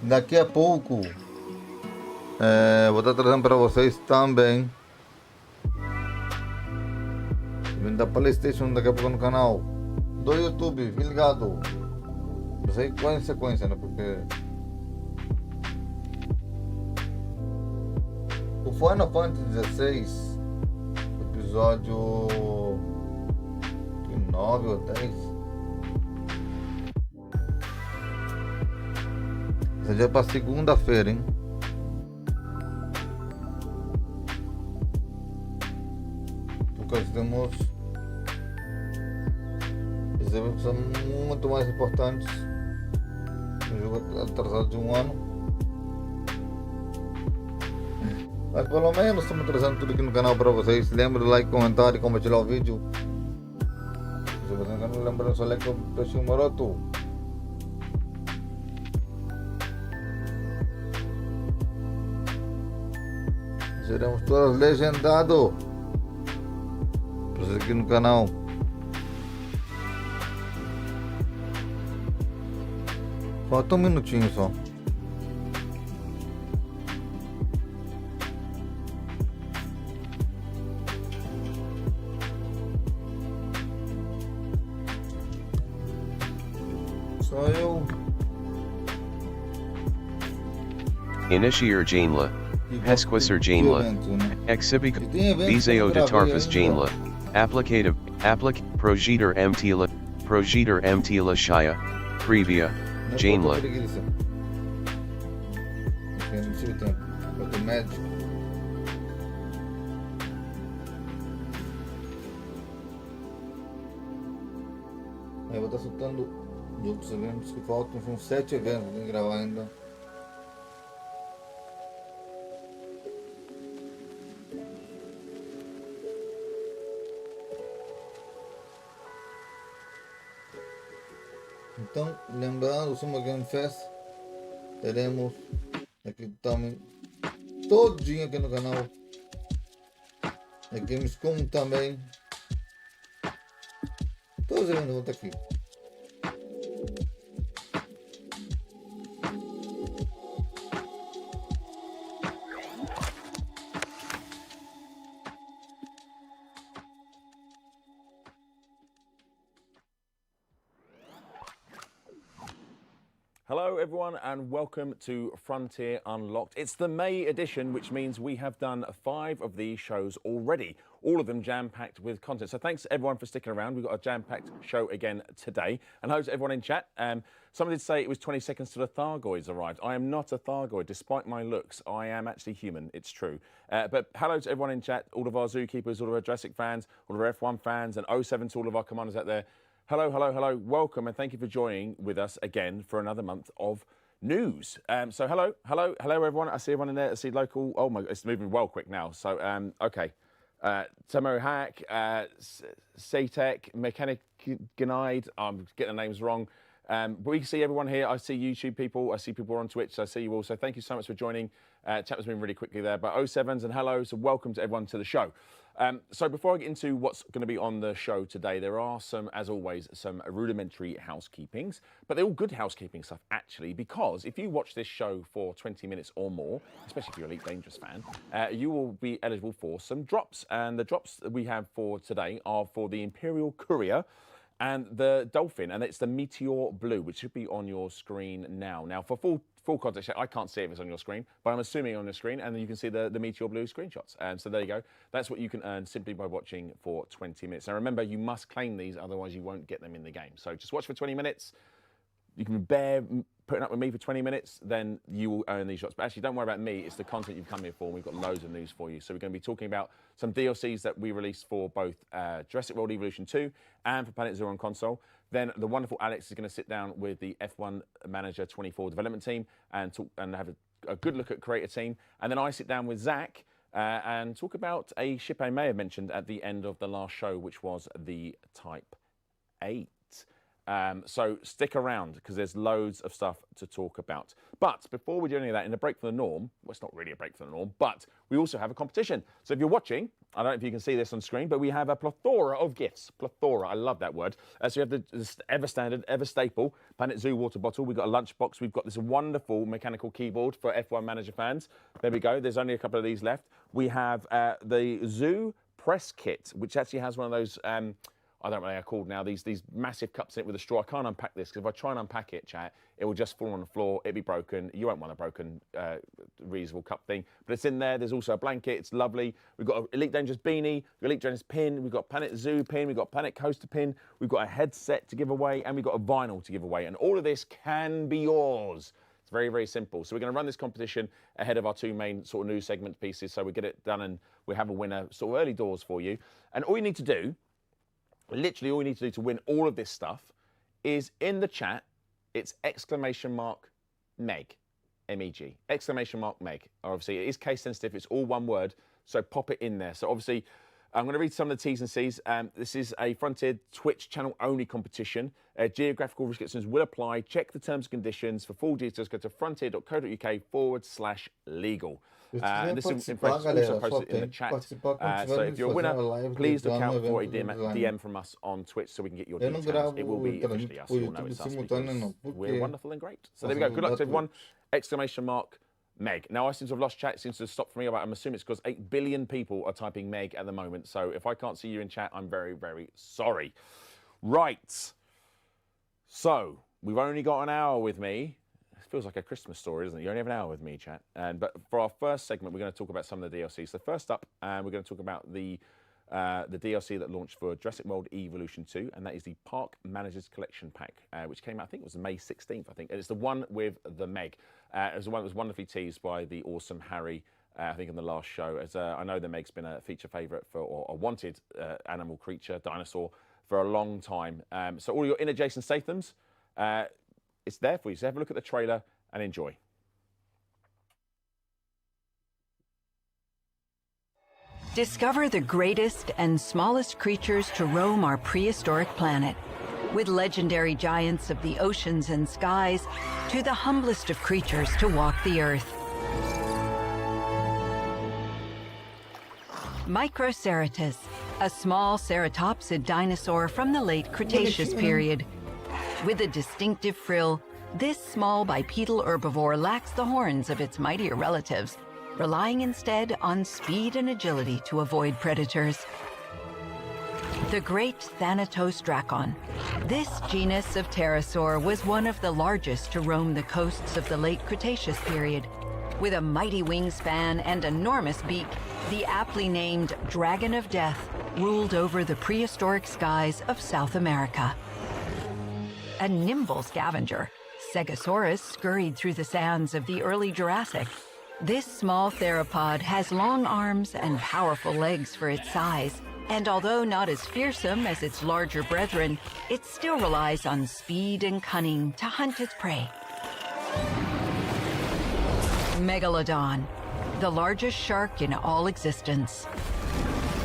Daqui a pouco vou estar trazendo para vocês também evento da PlayStation daqui a pouco no canal do YouTube. Fique ligado. Vai sair com sequência, né? Porque o Final Fantasy XVI, episódio 9 ou 10, esse dia é pra segunda-feira, hein? Porque nós temos esses eventos são muito mais importantes. Um jogo atrasado de um ano. Mas pelo menos estamos trazendo tudo aqui no canal para vocês. Lembre do like, comentário e compartilhar o vídeo. Se você não lembra, só like o peixinho maroto. Seremos todos legendados para vocês aqui no canal. Falta um minutinho só. Só eu. Initiar Janela, Pesquisar Janela, Exhibic, Viseo de Tarfas Janela, Applicative, Projeter Mtila Shia, Previa, Janela. Não tive tempo. Eu tô médico. Eu vou estar soltando os outros eventos que faltam. São 7 eventos que eu tenho que gravar ainda. Então, lembrando, o Summer Game Fest, teremos aqui também todinho aqui no canal. A Gamescom também. Todos os eventos vão estar aqui. Hello everyone and welcome to Fromtier Unlocked. It's the May edition, which means we have done 5 of these shows already, all of them jam-packed with content. So thanks everyone for sticking around. We've got a jam-packed show again today. And hello to everyone in chat. Someone did say it was 20 seconds till the Thargoids arrived. I am not a Thargoid, despite my looks. I am actually human, it's true. But hello to everyone in chat, all of our Zookeepers, all of our Jurassic fans, all of our F1 fans, and 07 to all of our commanders out there. Hello, hello, hello. Welcome and thank you for joining with us again for another month of news. So hello, hello, hello everyone. I see everyone in there. I see local. Oh my, it's moving well quick now. So okay. Tamo Hack, Satec, Mechanic Guide. I'm getting the names wrong. But we can see everyone here. I see YouTube people. I see people on Twitch. So I see you all. So thank you so much for joining. Chat was moving really quickly there. But 07s and hello. So welcome to everyone to the show. So before I get into what's going to be on the show today, there are some, as always, some rudimentary housekeepings, but they're all good housekeeping stuff actually, because if you watch this show for 20 minutes or more, especially if you're an Elite Dangerous fan, you will be eligible for some drops. And the drops that we have for today are for the Imperial Courier and the Dolphin, and it's the Meteor Blue, which should be on your screen now. Now, for full context, I can't see if it's on your screen, but I'm assuming on your screen, and then you can see the Meteor Blue screenshots. So there you go. That's what you can earn simply by watching for 20 minutes. Now remember, you must claim these, otherwise you won't get them in the game. So just watch for 20 minutes. You can bear putting up with me for 20 minutes, then you will earn these shots. But actually, don't worry about me. It's the content you've come here for. We've got loads of news for you. So we're going to be talking about some DLCs that we released for both Jurassic World Evolution 2 and for Planet Zoo on console. Then the wonderful Alex is going to sit down with the F1 Manager 24 development team and talk and have a good look at creator team. And then I sit down with Zach and talk about a ship I may have mentioned at the end of the last show, which was the Type 8. So stick around because there's loads of stuff to talk about. But before we do any of that, in a break from the norm, well, it's not really a break from the norm, but we also have a competition. So if you're watching I don't know if you can see this on screen, but we have a plethora of gifts. Plethora, I love that word. So we have the ever standard, ever staple Planet Zoo water bottle. We've got a lunchbox. We've got this wonderful mechanical keyboard for F1 Manager fans. There we go. There's only a couple of these left. We have the Zoo press kit, which actually has one of those, I don't know what they are called now, these massive cups in it with a straw. I can't unpack this, because if I try and unpack it, chat, it will just fall on the floor. It'll be broken. You won't want a broken reusable cup thing. But it's in there. There's also a blanket. It's lovely. We've got an Elite Dangerous beanie, Elite Dangerous pin. We've got Planet Zoo pin. We've got Planet Coaster pin. We've got a headset to give away, and we've got a vinyl to give away. And all of this can be yours. It's very, very simple. So we're going to run this competition ahead of our two main sort of news segment pieces. So we get it done, and we have a winner sort of early doors for you. And all you need to do, literally all you need to do to win all of this stuff, is in the chat, it's !Meg, M-E-G, !Meg. Obviously, it is case sensitive. It's all one word, so pop it in there. So obviously, I'm going to read some of the T's and C's. This is a Fromtier Twitch channel only competition. Geographical restrictions will apply. Check the terms and conditions. For full details, go to frontier.co.uk/legal. And this information is also posted in the chat. So if you're a winner, please look out for a DM from us on Twitch so we can get your details. It will be officially us. You'll know it's us because we're wonderful and great. So there we go. Good luck to everyone. !Meg. Now, I seem to have lost chat. It seems to have stopped for me. I'm assuming it's because 8 billion people are typing Meg at the moment. So if I can't see you in chat, I'm very, very sorry. Right. So we've only got an hour with me. It feels like a Christmas story, doesn't it? You only have an hour with me, chat. But for our first segment, we're going to talk about some of the DLCs. So first up, we're going to talk about the DLC that launched for Jurassic World Evolution 2, and that is the Park Managers Collection Pack, which came out, I think it was May 16th, I think. And it's the one with the Meg. It was the one that was wonderfully teased by the awesome Harry, I think, in the last show. As I know the Meg's been a feature favourite for, or a wanted animal creature, dinosaur, for a long time. So all your inner Jason Stathams, it's there for you. So have a look at the trailer and enjoy. Discover the greatest and smallest creatures to roam our prehistoric planet, with legendary giants of the oceans and skies to the humblest of creatures to walk the earth. Microceratus, a small ceratopsid dinosaur from the late Cretaceous period. With a distinctive frill, this small bipedal herbivore lacks the horns of its mightier relatives, relying instead on speed and agility to avoid predators. The great Thanatos dracon. This genus of pterosaur was one of the largest to roam the coasts of the late Cretaceous period. With a mighty wingspan and enormous beak, the aptly named Dragon of Death ruled over the prehistoric skies of South America. A nimble scavenger, Stegosaurus scurried through the sands of the early Jurassic. This small theropod has long arms and powerful legs for its size, and although not as fearsome as its larger brethren, it still relies on speed and cunning to hunt its prey. Megalodon, the largest shark in all existence.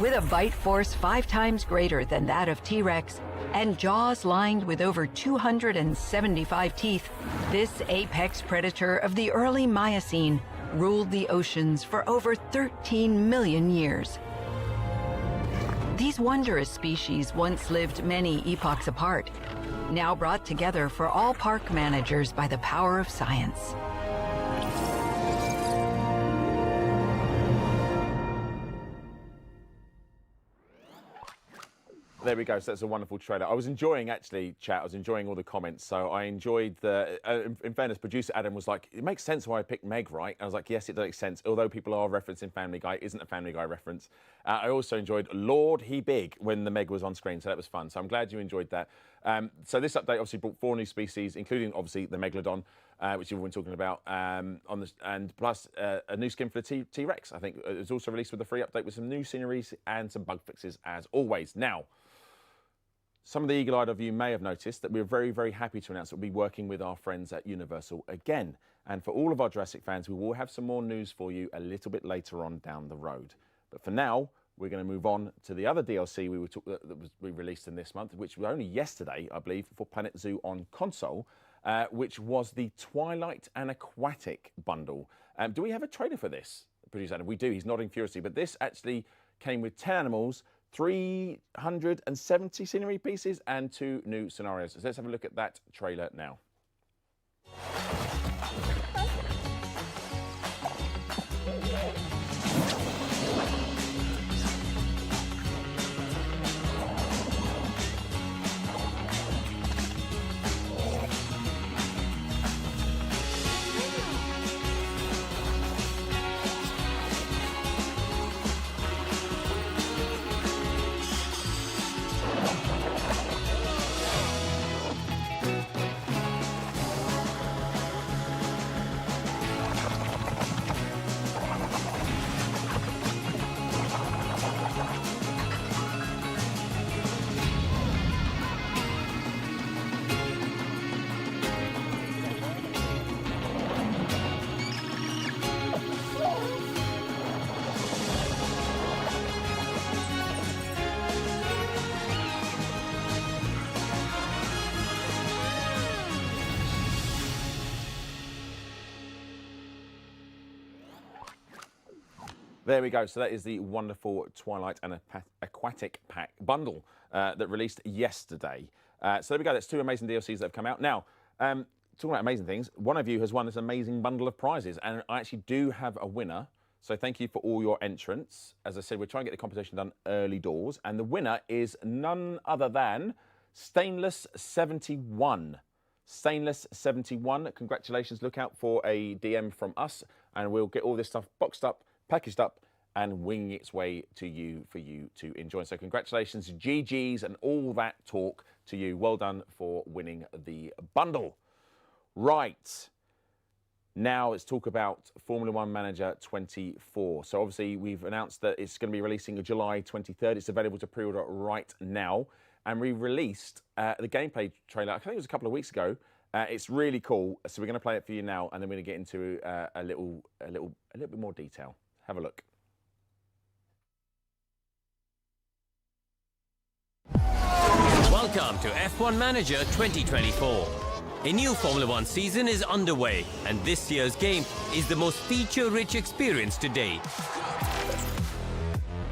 With a bite force 5 times greater than that of T-Rex, and jaws lined with over 275 teeth, this apex predator of the early Miocene ruled the oceans for over 13 million years. These wondrous species once lived many epochs apart, now brought together for all park managers by the power of science. There we go. So that's a wonderful trailer. I was enjoying, actually, chat. I was enjoying all the comments. So I enjoyed the. In fairness, producer Adam was like, "It makes sense why I picked Meg, right?" I was like, "Yes, it does make sense." Although people are referencing Family Guy, it isn't a Family Guy reference. I also enjoyed Lord He Big when the Meg was on screen, so that was fun. So I'm glad you enjoyed that. So this update obviously brought 4 new species, including obviously the Megalodon, which you've been talking about, on this, and plus a new skin for the T-Rex. I think it was also released with a free update with some new sceneries and some bug fixes as always. Now, some of the eagle-eyed of you may have noticed that we're very, very happy to announce that we'll be working with our friends at Universal again. And for all of our Jurassic fans, we will have some more news for you a little bit later on down the road. But for now, we're going to move on to the other DLC we released in this month, which was only yesterday, I believe, for Planet Zoo on console, which was the Twilight and Aquatic bundle. Do we have a trailer for this, producer Adam? We do. He's nodding furiously. But this actually came with 10 animals, 370 scenery pieces and 2 new scenarios. So let's have a look at that trailer now. There we go. So that is the wonderful Twilight and Aquatic Pack bundle that released yesterday. So there we go. That's 2 amazing DLCs that have come out. Now, talking about amazing things, one of you has won this amazing bundle of prizes, and I actually do have a winner. So thank you for all your entrants. As I said, we're trying to get the competition done early doors, and the winner is none other than Stainless71. Stainless71, congratulations. Look out for a DM from us, and we'll get all this stuff boxed up, packaged up, and winging its way to you for you to enjoy. So congratulations, GGs, and all that talk to you. Well done for winning the bundle. Right, now let's talk about Formula One Manager 24. So obviously we've announced that it's going to be releasing July 23rd. It's available to pre-order right now. And we released the gameplay trailer, I think it was a couple of weeks ago. It's really cool. So we're going to play it for you now, and then we're going to get into a little bit more detail. Have a look. Welcome to F1 Manager 2024. A new Formula One season is underway, and this year's game is the most feature-rich experience to date.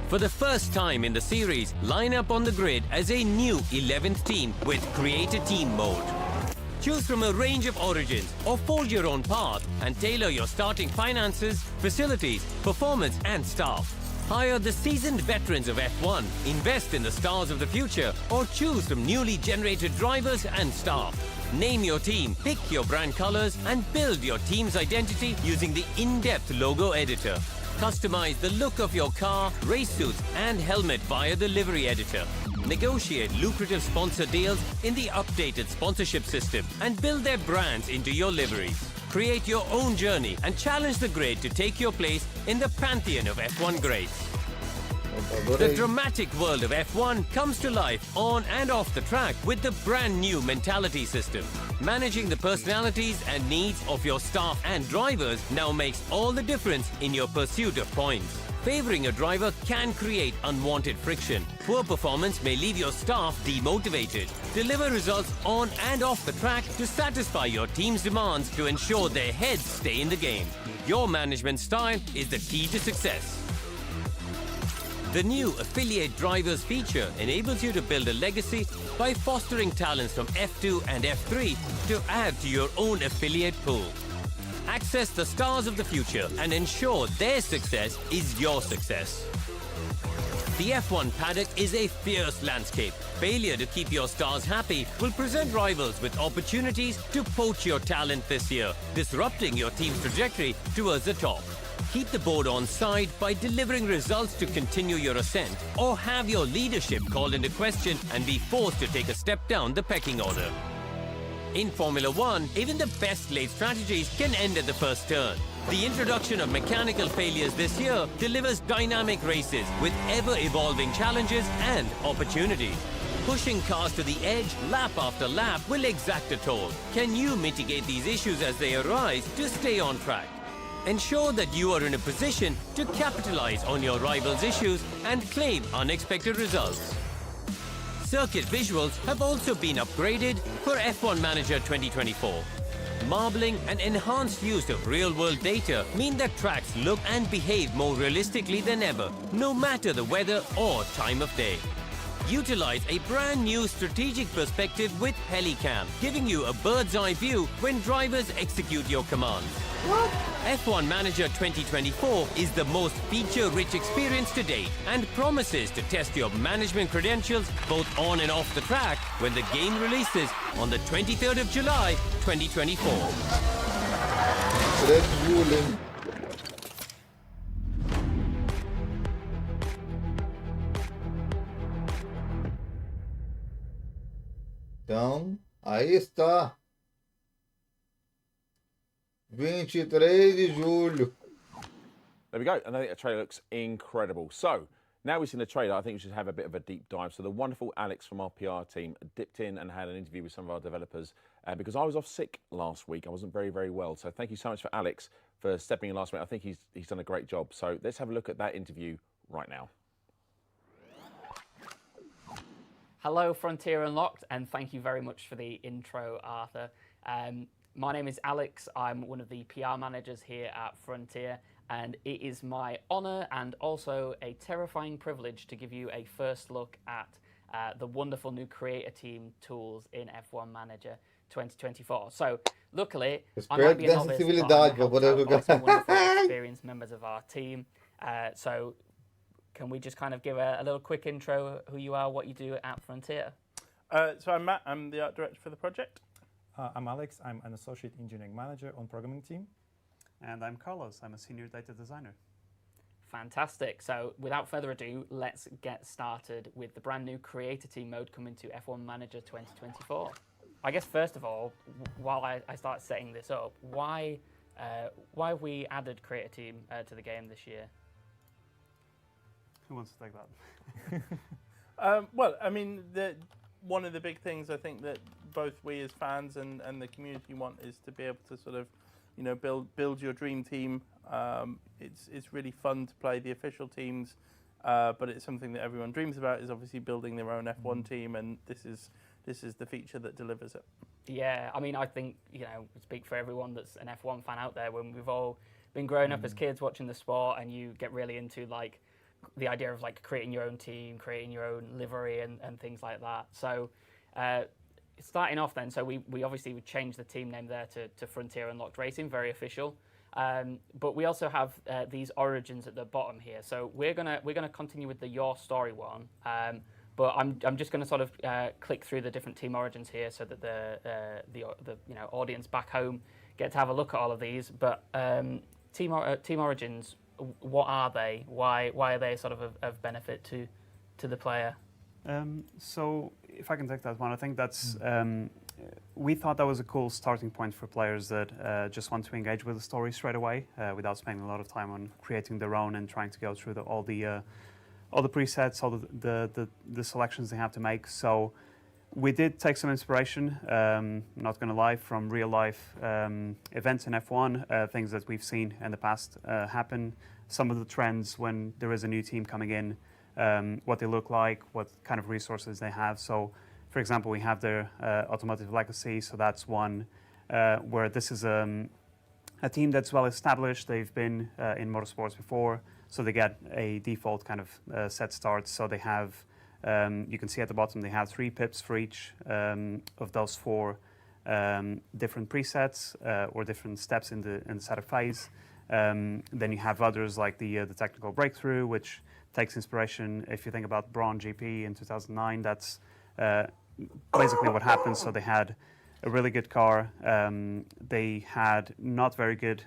For the first time in the series, line up on the grid as a new 11th team with Create a Team mode. Choose from a range of origins or fold your own path and tailor your starting finances, facilities, performance and staff. Hire the seasoned veterans of F1, invest in the stars of the future, or choose from newly generated drivers and staff. Name your team, pick your brand colors, and build your team's identity using the in-depth logo editor. Customize the look of your car, race suits, and helmet via the livery editor. Negotiate lucrative sponsor deals in the updated sponsorship system and build their brands into your liveries. Create your own journey and challenge the grid to take your place in the pantheon of F1 greats. The dramatic world of F1 comes to life on and off the track with the brand new mentality system. Managing the personalities and needs of your staff and drivers now makes all the difference in your pursuit of points. Favoring a driver can create unwanted friction. Poor performance may leave your staff demotivated. Deliver results on and off the track to satisfy your team's demands to ensure their heads stay in the game. Your management style is the key to success. The new Affiliate Drivers feature enables you to build a legacy by fostering talents from F2 and F3 to add to your own affiliate pool. Access the stars of the future and ensure their success is your success. The F1 paddock is a fierce landscape. Failure to keep your stars happy will present rivals with opportunities to poach your talent this year, disrupting your team's trajectory towards the top. Keep the board on side by delivering results to continue your ascent, or have your leadership called into question and be forced to take a step down the pecking order. In Formula One, even the best laid strategies can end at the first turn. The introduction of mechanical failures this year delivers dynamic races with ever-evolving challenges and opportunities. Pushing cars to the edge lap after lap will exact a toll. Can you mitigate these issues as they arise to stay on track? Ensure that you are in a position to capitalize on your rivals' issues and claim unexpected results. Circuit visuals have also been upgraded for F1 Manager 2024. marbling, and enhanced use of real-world data mean that tracks look and behave more realistically than ever, no matter the weather or time of day. Utilize a brand new strategic perspective with Helicam, giving you a bird's eye view when drivers execute your commands. F1 Manager 2024 is the most feature-rich experience to date and promises to test your management credentials both on and off the track when the game releases on the 23rd of July 2024. Red Bull. Então, aí está. 23 de julho. There we go. And I think the trailer looks incredible. So, now we've seen the trailer, I think we should have a bit of a deep dive. So the wonderful Alex from our PR team dipped in and had an interview with some of our developers because I was off sick last week. I wasn't very, very well. So thank you so much for Alex for stepping in last week. I think he's done a great job. So let's have a look at that interview right now. Hello, Frontier Unlocked, and thank you very much for the intro, Arthur. My name is Alex. I'm one of the PR managers here at Frontier, and it is my honour and also a terrifying privilege to give you a first look at the wonderful new creator team tools in F1 Manager 2024. So, luckily, I might be a novice, but I'm helped out by some wonderful experienced members of our team. So, can we just kind of give a little quick intro who you are, what you do at Frontier? So I'm Matt, I'm the art director for the project. I'm Alex, I'm an associate engineering manager on programming team. And I'm Carlos, I'm a senior data designer. Fantastic. So without further ado, let's get started with the brand new creator team mode coming to F1 Manager 2024. I guess first of all, while I start setting this up, why have we added creator team to the game this year? Who wants to take that? Well, I mean, one of the big things I think that both we as fans and the community want is to be able to sort of, you know, build your dream team. It's really fun to play the official teams, but it's something that everyone dreams about is obviously building their own F1 team, and this is the feature that delivers it. Yeah, I mean, I think, you know, speak for everyone that's an F1 fan out there, when we've all been growing up as kids watching the sport, and you get really into like the idea of like creating your own team, creating your own livery and things like that. So starting off then, so we obviously would change the team name there to Frontier Unlocked Racing, very official. But we also have these origins at the bottom here. So we're gonna continue with the Your Story one. But I'm just gonna sort of click through the different team origins here so that the you know, audience back home get to have a look at all of these. But team origins, what are they? Why are they sort of benefit to the player? So if I can take that one, I think that's we thought that was a cool starting point for players that just want to engage with the story straight away without spending a lot of time on creating their own and trying to go through all the presets, all the selections they have to make. So we did take some inspiration, not going to lie, from real life events in F1, things that we've seen in the past happen, some of the trends when there is a new team coming in, what they look like, what kind of resources they have. So, for example, we have their automotive legacy, so that's one where this is a team that's well established. They've been in motorsports before, so they get a default kind of set start. So they have, you can see at the bottom, they have 3 pips for each of those 4 different presets or different steps in the setup phase. Then you have others like the technical breakthrough, which takes inspiration. If you think about Braun GP in 2009, that's basically what happened. So they had a really good car. They had not very good,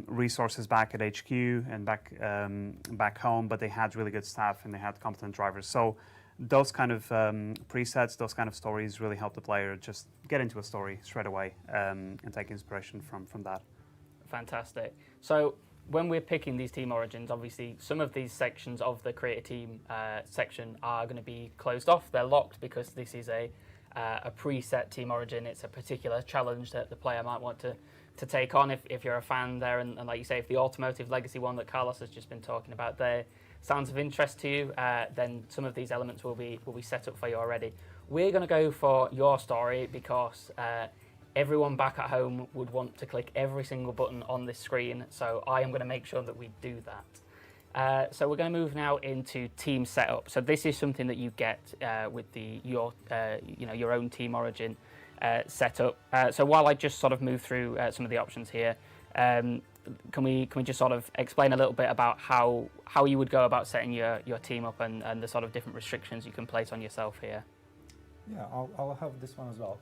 resources back at HQ and back home, but they had really good staff and they had competent drivers. So those kind of presets, those kind of stories really help the player just get into a story straight away and take inspiration from that. Fantastic. So when we're picking these team origins, obviously some of these sections of the creator team section are going to be closed off. They're locked because this is a preset team origin. It's a particular challenge that the player might want to take on if you're a fan there. And like you say, if the automotive legacy one that Carlos has just been talking about there sounds of interest to you, then some of these elements will be set up for you already. we're going to go for your story because everyone back at home would want to click every single button on this screen, so I am going to make sure that we do that. So we're going to move now into team setup. So this is something that you get with your own team origin setup. So while I just sort of move through some of the options here, can we just sort of explain a little bit about how you would go about setting your team up and the sort of different restrictions you can place on yourself here? Yeah, I'll have this one as well.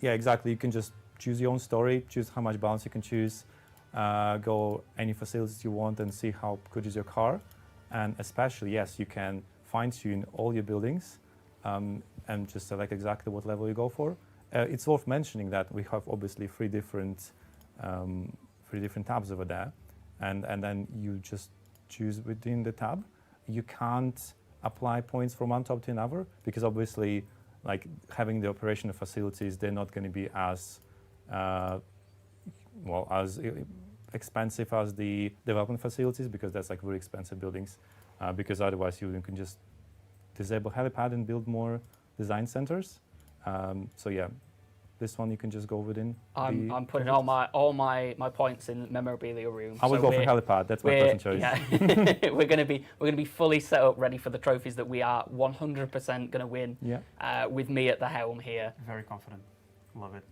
Exactly. You can just choose your own story, choose how much balance you can choose, go any facilities you want and see how good is your car. And especially, yes, you can fine tune all your buildings and just select exactly what level you go for. It's worth mentioning that we have obviously three different tabs over there, and then you just choose within the tab. You can't apply points from one tab to another because obviously, like having the operational facilities, they're not going to be as as expensive as the development facilities because that's like very expensive buildings. Because otherwise you can just disable helipad and build more design centers. So yeah, this one you can just go within. I'm putting all my points in the memorabilia room. I would go for helipad. That's my personal choice. Yeah. we're going to be fully set up, ready for the trophies that we are 100% going to win. Yeah. With me at the helm here. Very confident. Love it.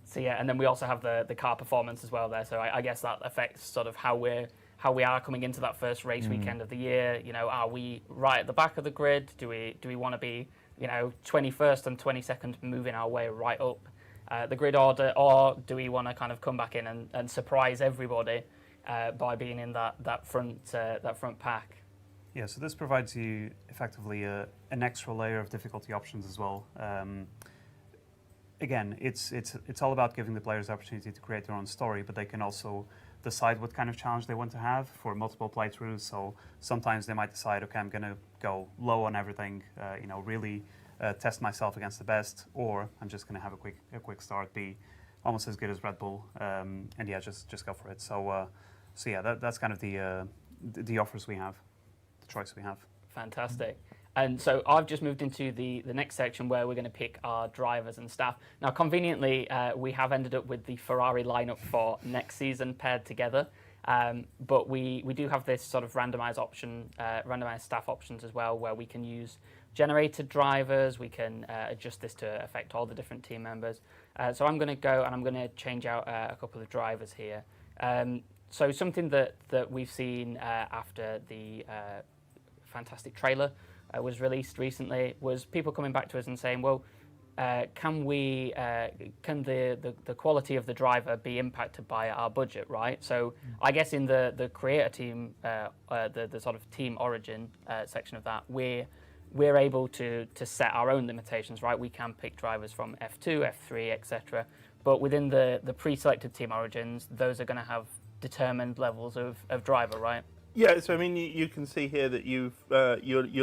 So yeah, and then we also have the car performance as well there. So I guess that affects sort of how we are coming into that first race weekend of the year. You know, are we right at the back of the grid? Do we want to be 21st and 22nd, moving our way right up the grid order, or do we want to kind of come back in and surprise everybody by being in that front pack? Yeah, so this provides you effectively an extra layer of difficulty options as well. Again, it's all about giving the players the opportunity to create their own story, but they can also decide what kind of challenge they want to have for multiple playthroughs. So sometimes they might decide, okay, I'm going to go low on everything, really test myself against the best, or I'm just going to have a quick start, be almost as good as Red Bull, and yeah, just go for it. So yeah, that's kind of the offers we have, the choice we have. Fantastic. And so I've just moved into the next section where we're going to pick our drivers and staff. Now, conveniently, we have ended up with the Ferrari lineup for next season paired together. But we do have this sort of randomized staff options as well, where we can use generated drivers. We can adjust this to affect all the different team members. So I'm going to go and I'm going to change out a couple of drivers here. So something that we've seen after the fantastic trailer was released recently was people coming back to us and saying, well, can the quality of the driver be impacted by our budget, right? So I guess in the creator team, the sort of team origin section of that, we're able to set our own limitations, right? We can pick drivers from F2, F3, etc. But within the pre-selected team origins, those are going to have determined levels of driver, right? Yeah, so I mean, you can see here that you're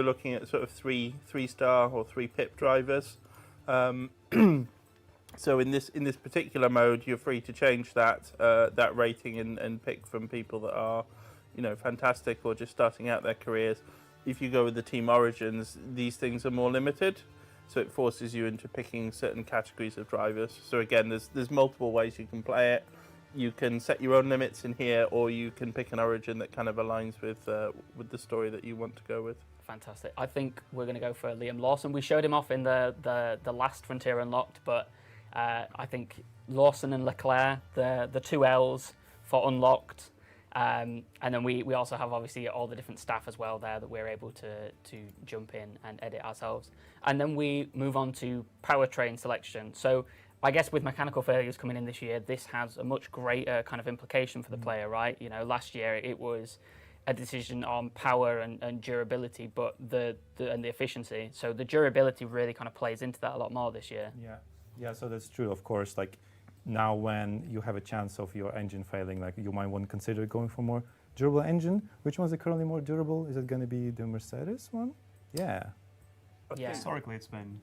looking at sort of three-star or 3-pip drivers. So in this particular mode, you're free to change that rating and pick from people that are, fantastic or just starting out their careers. If you go with the team origins, these things are more limited, so it forces you into picking certain categories of drivers. So again, there's multiple ways you can play it. You can set your own limits in here, or you can pick an origin that kind of aligns with the story that you want to go with. Fantastic. I think we're going to go for Liam Lawson. We showed him off in the last Frontier Unlocked, but I think Lawson and Leclerc, the two L's for Unlocked. And then we also have obviously all the different staff as well there that we're able to jump in and edit ourselves. And then we move on to powertrain selection. So I guess with mechanical failures coming in this year, this has a much greater kind of implication for the player, right? Last year it was a decision on power and durability, but and the efficiency. So the durability really kind of plays into that a lot more this year. Yeah. So that's true. Of course, like now when you have a chance of your engine failing, like you might want to consider going for more durable engine. Which ones are currently more durable? Is it going to be the Mercedes one? Yeah. Yeah. Historically, it's been.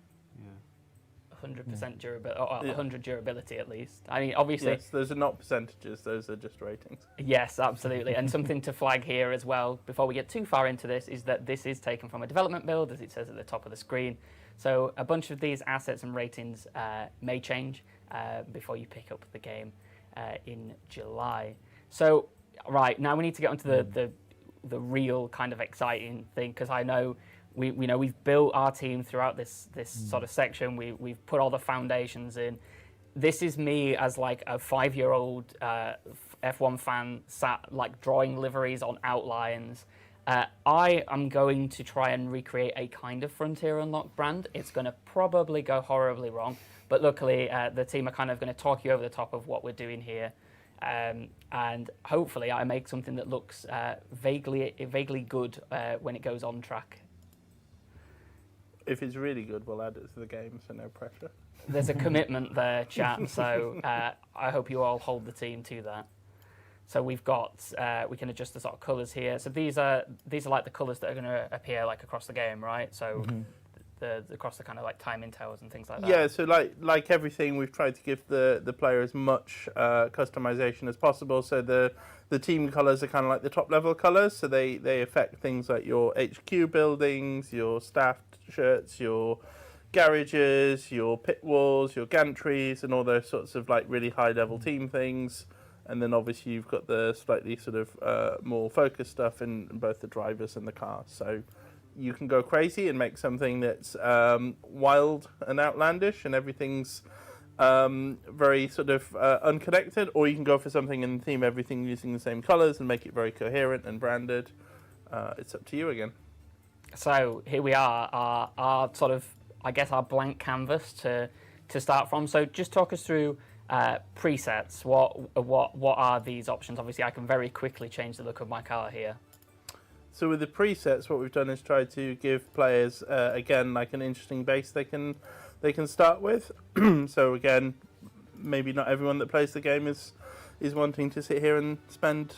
100% durability, or 100 durability at least. I mean, obviously. Yes, those are not percentages; those are just ratings. Yes, absolutely. And something to flag here as well, before we get too far into this, is that this is taken from a development build, as it says at the top of the screen. So a bunch of these assets and ratings may change before you pick up the game in July. So, right, now we need to get onto the real kind of exciting thing, because I know we've built our team throughout this sort of section. We've put all the foundations in. This is me as like a 5-year-old F1 fan sat like drawing liveries on outlines. I am going to try and recreate a kind of Frontier Unlocked brand. It's going to probably go horribly wrong, but luckily the team are kind of going to talk you over the top of what we're doing here. And hopefully I make something that looks vaguely good when it goes on track. If it's really good, we'll add it to the game, so no pressure. There's a commitment there, chat, so I hope you all hold the team to that. So we've got, we can adjust the sort of colours here. So these are like the colours that are going to appear like across the game, right? So across the kind of like timing towers and things like that. Yeah, so like everything, we've tried to give the player as much customization as possible. So the team colours are kind of like the top level colours. So they affect things like your HQ buildings, your staff shirts, your garages, your pit walls, your gantries, and all those sorts of like really high level team things. And then obviously you've got the slightly sort of more focused stuff in both the drivers and the cars. So you can go crazy and make something that's wild and outlandish and everything's very sort of unconnected, or you can go for something in the theme, everything using the same colours and make it very coherent and branded. It's up to you again. So here we are, our sort of, I guess, our blank canvas to start from. So just talk us through presets. What are these options? Obviously, I can very quickly change the look of my car here. So with the presets, what we've done is try to give players again like an interesting base they can start with. So again, maybe not everyone that plays the game is wanting to sit here and spend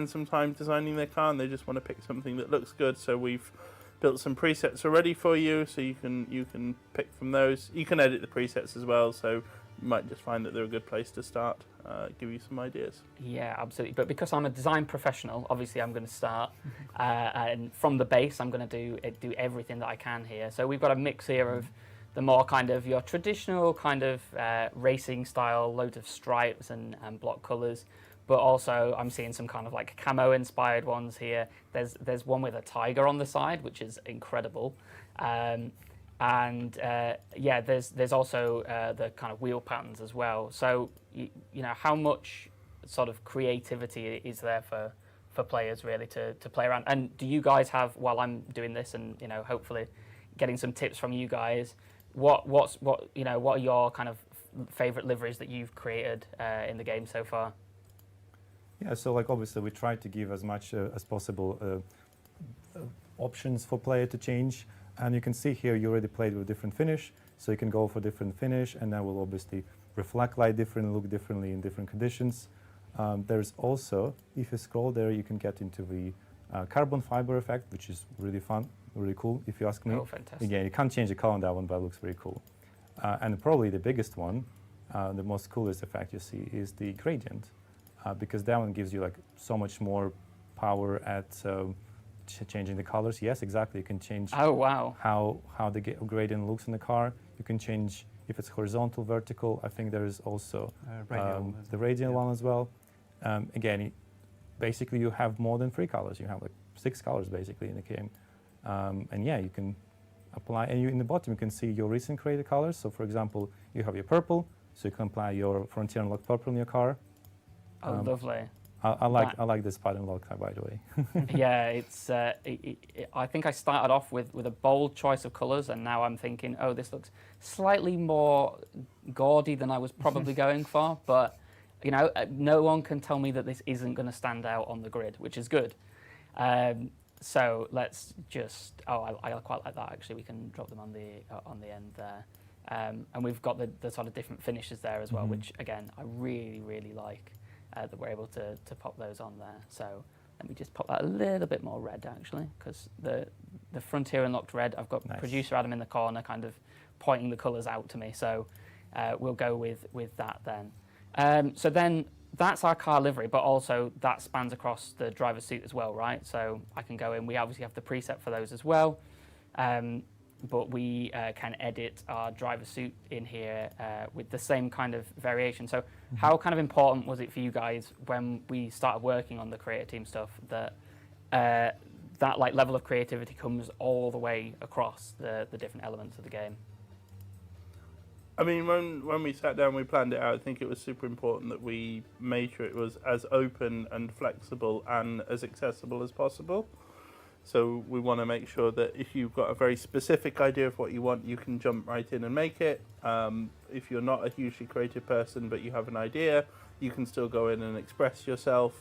some time designing their car, and they just want to pick something that looks good. So we've built some presets already for you, so you can pick from those. You can edit the presets as well, so you might just find that they're a good place to start, give you some ideas. Yeah, absolutely. But because I'm a design professional, obviously I'm going to start, and from the base, I'm going to do everything that I can here. So we've got a mix here of the more kind of your traditional kind of racing style, loads of stripes and block colours. But also I'm seeing some kind of like camo inspired ones here. There's one with a tiger on the side, which is incredible. Yeah, there's also the kind of wheel patterns as well. So you know, how much sort of creativity is there for players really to play around? And do you guys have, while I'm doing this and you know hopefully getting some tips from you guys, what are your kind of favorite liveries that you've created in the game so far? Yeah, so like obviously we try to give as much as possible options for player to change, and you can see here you already played with different finish, so you can go for different finish, and that will obviously reflect light differently, look differently in different conditions. There's also, if you scroll there, you can get into the carbon fiber effect, which is really fun, really cool, if you ask me. Oh, fantastic. Again, you can't change the color on that one, but it looks very cool. And probably the biggest one, the most coolest effect you see is the gradient. Because that one gives you like so much more power at changing the colors. Yes, exactly. You can change how the gradient looks in the car. You can change if it's horizontal, vertical. I think there is also the radial one as well. Again, basically you have more than 3 colors. You have like 6 colors basically in the game. And yeah, you can apply, and in the bottom you can see your recent created colors. So for example, you have your purple, so you can apply your Frontier Unlocked purple in your car. Oh, lovely. I like this pattern lock, by the way. Yeah, it's. I think I started off with a bold choice of colours, and now I'm thinking, oh, this looks slightly more gaudy than I was probably going for. But you know, no one can tell me that this isn't going to stand out on the grid, which is good. So let's just. Oh, I quite like that actually. We can drop them on the end there, and we've got the sort of different finishes there as well, which again I really like. That we're able to pop those on there. So Let me just pop that a little bit more red, actually, because the Fromtier Unlocked red, I've got producer Adam in the corner kind of pointing the colours out to me, so we'll go with that then. So then that's our car livery, but also that spans across the driver's suit as well, right? So I can go in, we obviously have the preset for those as well, but we can edit our driver's suit in here with the same kind of variation. So how kind of important was it for you guys when we started working on the creative team stuff that that like level of creativity comes all the way across the different elements of the game? I mean, when we sat down, we planned it out. I think it was super important that we made sure it was as open and flexible and as accessible as possible. So we want to make sure that if you've got a very specific idea of what you want, you can jump right in and make it. If you're not a hugely creative person but you have an idea, you can still go in and express yourself.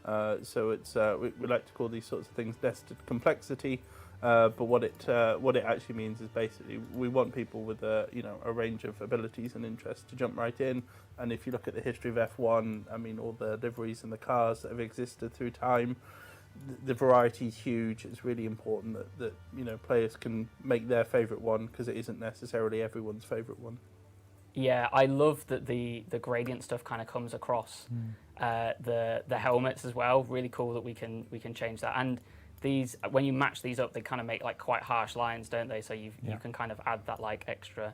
So it's we like to call these sorts of things nested complexity. But what it actually means is basically we want people with a range of abilities and interests to jump right in. And if you look at the history of F1, I mean, all the liveries and the cars that have existed through time, the variety is huge. It's really important that players can make their favourite one, because it isn't necessarily everyone's favourite one. Yeah, I love that the gradient stuff kind of comes across the helmets as well. Really cool that we can change that. And these, when you match these up, they kind of make like quite harsh lines, don't they? So you can kind of add that like extra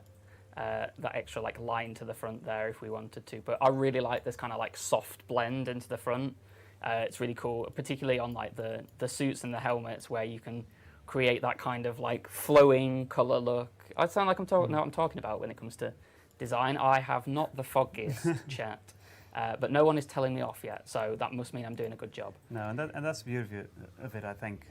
like line to the front there if we wanted to. But I really like this kind of like soft blend into the front. It's really cool, particularly on like the suits and the helmets, where you can create that kind of like flowing color look. I sound like know what I'm talking about when it comes to design. I have not the foggiest chat. But no one is telling me off yet, so that must mean I'm doing a good job. No, and that's the beauty of it, I think.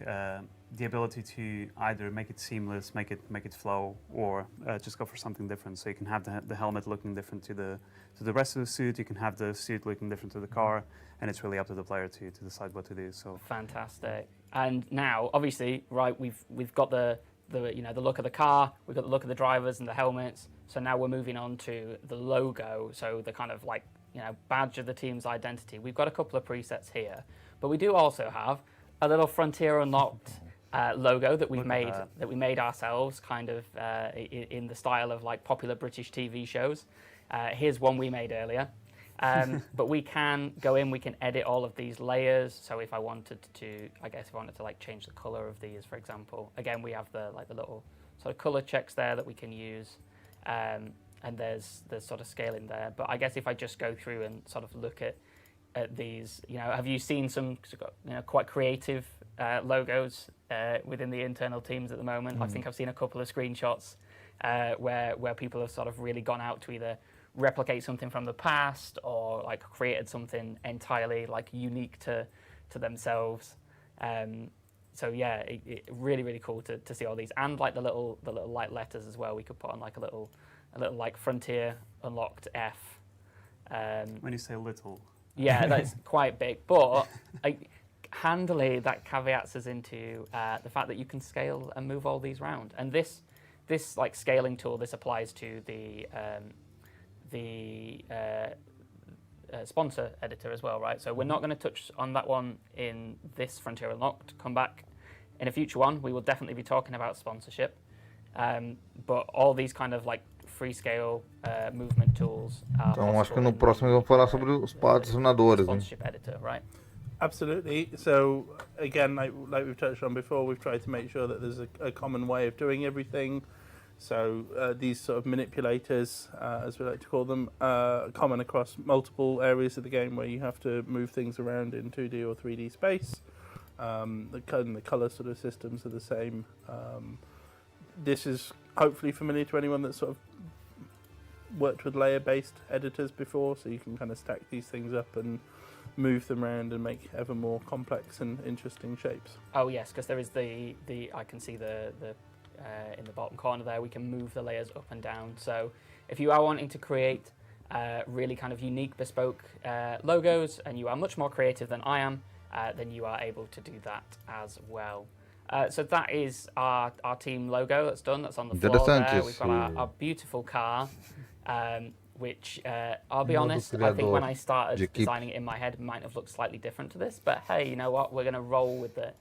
The ability to either make it seamless, make it flow, or just go for something different. So you can have the helmet looking different to the rest of the suit. You can have the suit looking different to the car, and it's really up to the player to decide what to do. So fantastic. And now, obviously, right, we've got the look of the car, we've got the look of the drivers and the helmets. So now we're moving on to the logo. So the kind of like badge of the team's identity. We've got a couple of presets here, but we do also have a little Fromtier Unlocked logo that we made ourselves, kind of in the style of like popular British TV shows. Here's one we made earlier, but we can go in, we can edit all of these layers. So if I wanted to, like change the color of these, for example, again we have the little sort of color checks there that we can use. And there's sort of scaling there. But I guess if I just go through and sort of look at these, have you seen some quite creative logos within the internal teams at the moment? I think I've seen a couple of screenshots where people have sort of really gone out to either replicate something from the past or like created something entirely like unique to themselves. So yeah, it really, really cool to see all these, and like the little light letters as well. We could put on like a little like Fromtier Unlocked F. When you say little. Yeah, that's quite big, but handily that caveats us into the fact that you can scale and move all these around. And this like scaling tool, this applies to the sponsor editor as well, right? So we're not going to touch on that one in this Fromtier Unlocked. Come back in a future one. We will definitely be talking about sponsorship. But all these kind of like free-scale movement tools are Então acho que no próximo vamos falar sobre os patrocinadores, hein? Sponsorship editor, right? Absolutely. So again, like we've touched on before, we've tried to make sure that there's a common way of doing everything. So these sort of manipulators, as we like to call them, are common across multiple areas of the game where you have to move things around in 2D or 3D space. The color sort of systems are the same. This is hopefully familiar to anyone that's sort of worked with layer-based editors before, so you can kind of stack these things up and move them around and make ever more complex and interesting shapes. Oh yes, because there is the I can see the in the bottom corner there, we can move the layers up and down. So if you are wanting to create really kind of unique, bespoke logos, and you are much more creative than I am, then you are able to do that as well. So that is our team logo that's done, that's on the floor there. We've got our beautiful car which I'll be Modo honest, I think when criador I started de equipe. designing it in my head, it might have looked slightly different to this, but hey, you know what? We're going to roll with it.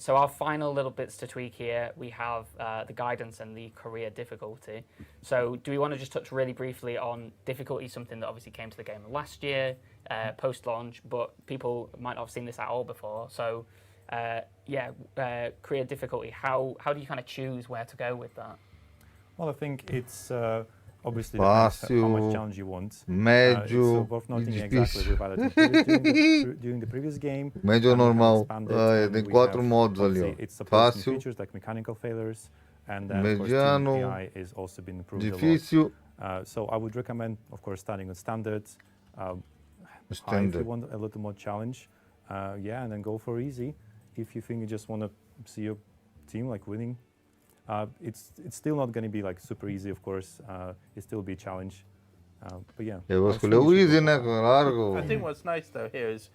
So our final little bits to tweak here, we have the guidance and the career difficulty. So do we want to just touch really briefly on difficulty, something that obviously came to the game last year, post-launch, but people might not have seen this at all before. So career difficulty, how do you kind of choose where to go with that? Well, I think it's obviously depends how much Fácil, challenge you want. It's médio worth e noting exactly difícil. we've added during the previous game. Médio and we have normal. expanded, and Tem we 4 have, modos ali, obviously, ó. it supports new Fácil, features like mechanical failures, and then of course team mediano, AI is also been improved a lot. difícil, So I would recommend, of course, starting with standards. High if you standard. want a little more challenge, and then go for easy. If you think you just want to see your team like winning, it's still not going to be like super easy, of course. It still be a challenge, but yeah. Eu vou I escolher think o you should easy, go né? for that. Claro. I think what's nice though here is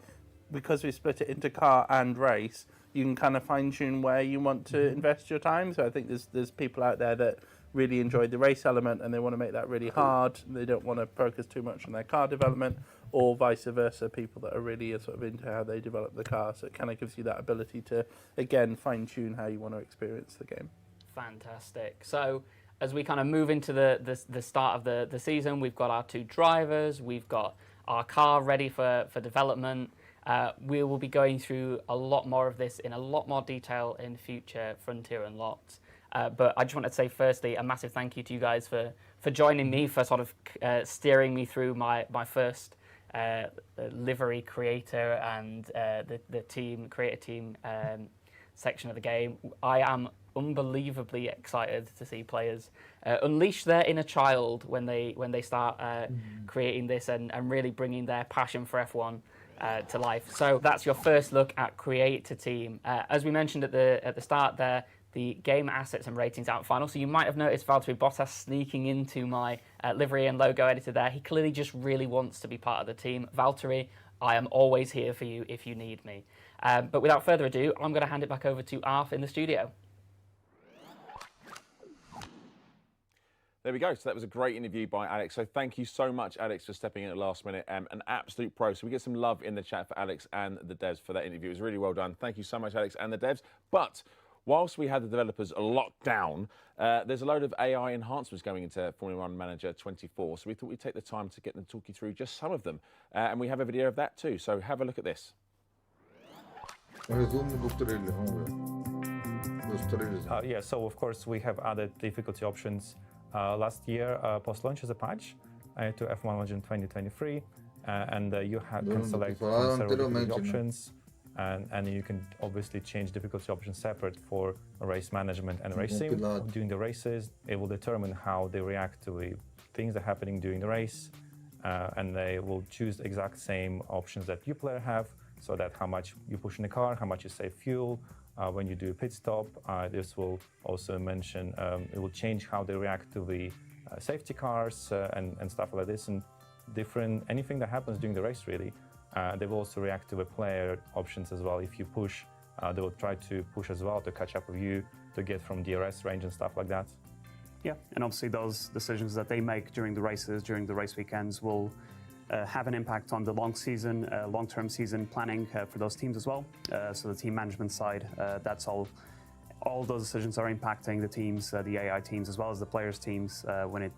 because we split it into car and race, you can kind of fine tune where you want to invest your time. So I think there's people out there that really enjoy the race element and they want to make that really hard. And they don't want to focus too much on their car development, or vice versa, people that are really sort of into how they develop the car. So it kind of gives you that ability to, again, fine tune how you want to experience the game. Fantastic. So as we kind of move into the start of the season, we've got our 2 drivers, we've got our car ready for development. We will be going through a lot more of this in a lot more detail in future Frontier Unlocked. But I just wanted to say firstly a massive thank you to you guys for joining me, for sort of steering me through my first livery creator and the creator team section of the game. I am unbelievably excited to see players unleash their inner child when they start creating this and really bringing their passion for F1 to life. So that's your first look at Creator Team. As we mentioned at the start there, the game assets and ratings out final. So you might have noticed Valtteri Bottas sneaking into my livery and logo editor there. He clearly just really wants to be part of the team. Valtteri, I am always here for you if you need me. But without further ado, I'm going to hand it back over to Arf in the studio. There we go. So that was a great interview by Alex. So thank you so much, Alex, for stepping in at the last minute. An absolute pro. So we get some love in the chat for Alex and the devs for that interview. It was really well done. Thank you so much, Alex and the devs. But whilst we had the developers locked down, there's a load of AI enhancements going into Formula 1 Manager 24. So we thought we'd take the time to get them talk you through just some of them. And we have a video of that too. So have a look at this. Resumo do trailer, vamos ver. Dos trailers. So of course we have added difficulty options last year post-launch as a patch to F1 Legend 2023, and you can select from several difficulty options, and you can obviously change difficulty options separate for race management and racing. During the races, it will determine how they react to the things that are happening during the race, and they will choose the exact same options that you player have, so that how much you push in the car, how much you save fuel. When you do a pit stop, this will also mention, it will change how they react to the safety cars and stuff like this, and anything that happens during the race really. They will also react to the player options as well. If you push, they will try to push as well to catch up with you, to get from DRS range and stuff like that. Yeah, and obviously those decisions that they make during the races, during the race weekends will have an impact on the long-term season planning for those teams as well. So the team management side, that's all those decisions are impacting the teams, the AI teams, as well as the players' teams when it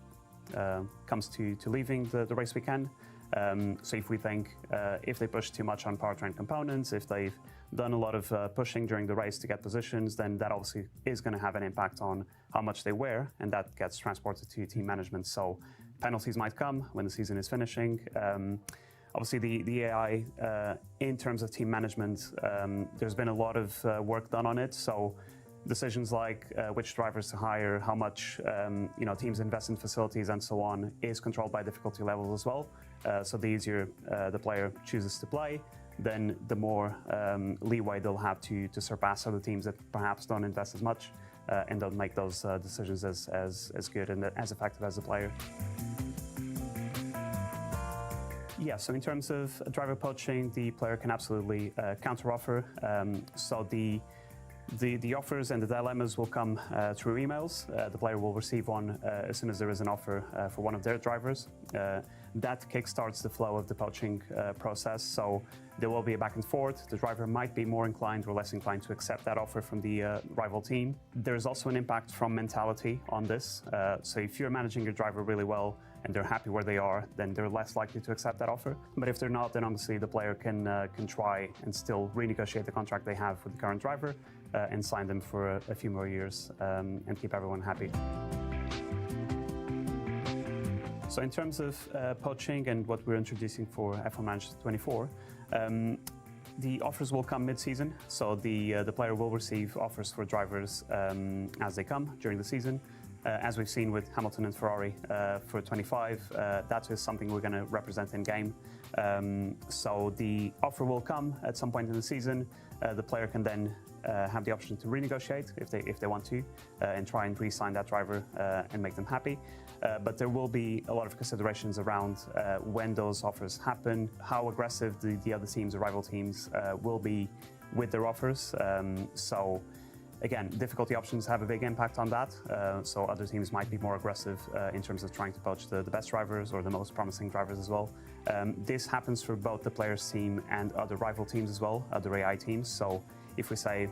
comes to leaving the race weekend. So if we think if they push too much on powertrain components, if they've done a lot of pushing during the race to get positions, then that obviously is going to have an impact on how much they wear, and that gets transported to team management. So penalties might come when the season is finishing. Obviously, the AI, in terms of team management, there's been a lot of work done on it. So decisions like which drivers to hire, how much teams invest in facilities, and so on, is controlled by difficulty level as well. So the easier the player chooses to play, then the more leeway they'll have to surpass other teams that perhaps don't invest as much and don't make those decisions as good and as effective as the player. Yeah, so in terms of driver poaching, the player can absolutely counteroffer. So The offers and the dilemmas will come through emails. The player will receive one as soon as there is an offer for one of their drivers. That kickstarts the flow of the poaching process, so there will be a back and forth. The driver might be more inclined or less inclined to accept that offer from the rival team. There's also an impact from mentality on this. So if you're managing your driver really well and they're happy where they are, then they're less likely to accept that offer. But if they're not, then obviously the player can try and still renegotiate the contract they have with the current driver and sign them for a few more years and keep everyone happy. So in terms of poaching and what we're introducing for F1 Manager 24, the offers will come mid-season. So the player will receive offers for drivers as they come during the season. As we've seen with Hamilton and Ferrari for 25, that is something we're going to represent in game. So the offer will come at some point in the season. The player can then have the option to renegotiate if they want to and try and re-sign that driver and make them happy. But there will be a lot of considerations around when those offers happen, how aggressive the other teams, the rival teams, will be with their offers. So again, difficulty options have a big impact on that. So other teams might be more aggressive in terms of trying to poach the best drivers or the most promising drivers as well. This happens for both the players' team and other rival teams as well, other AI teams. So if we say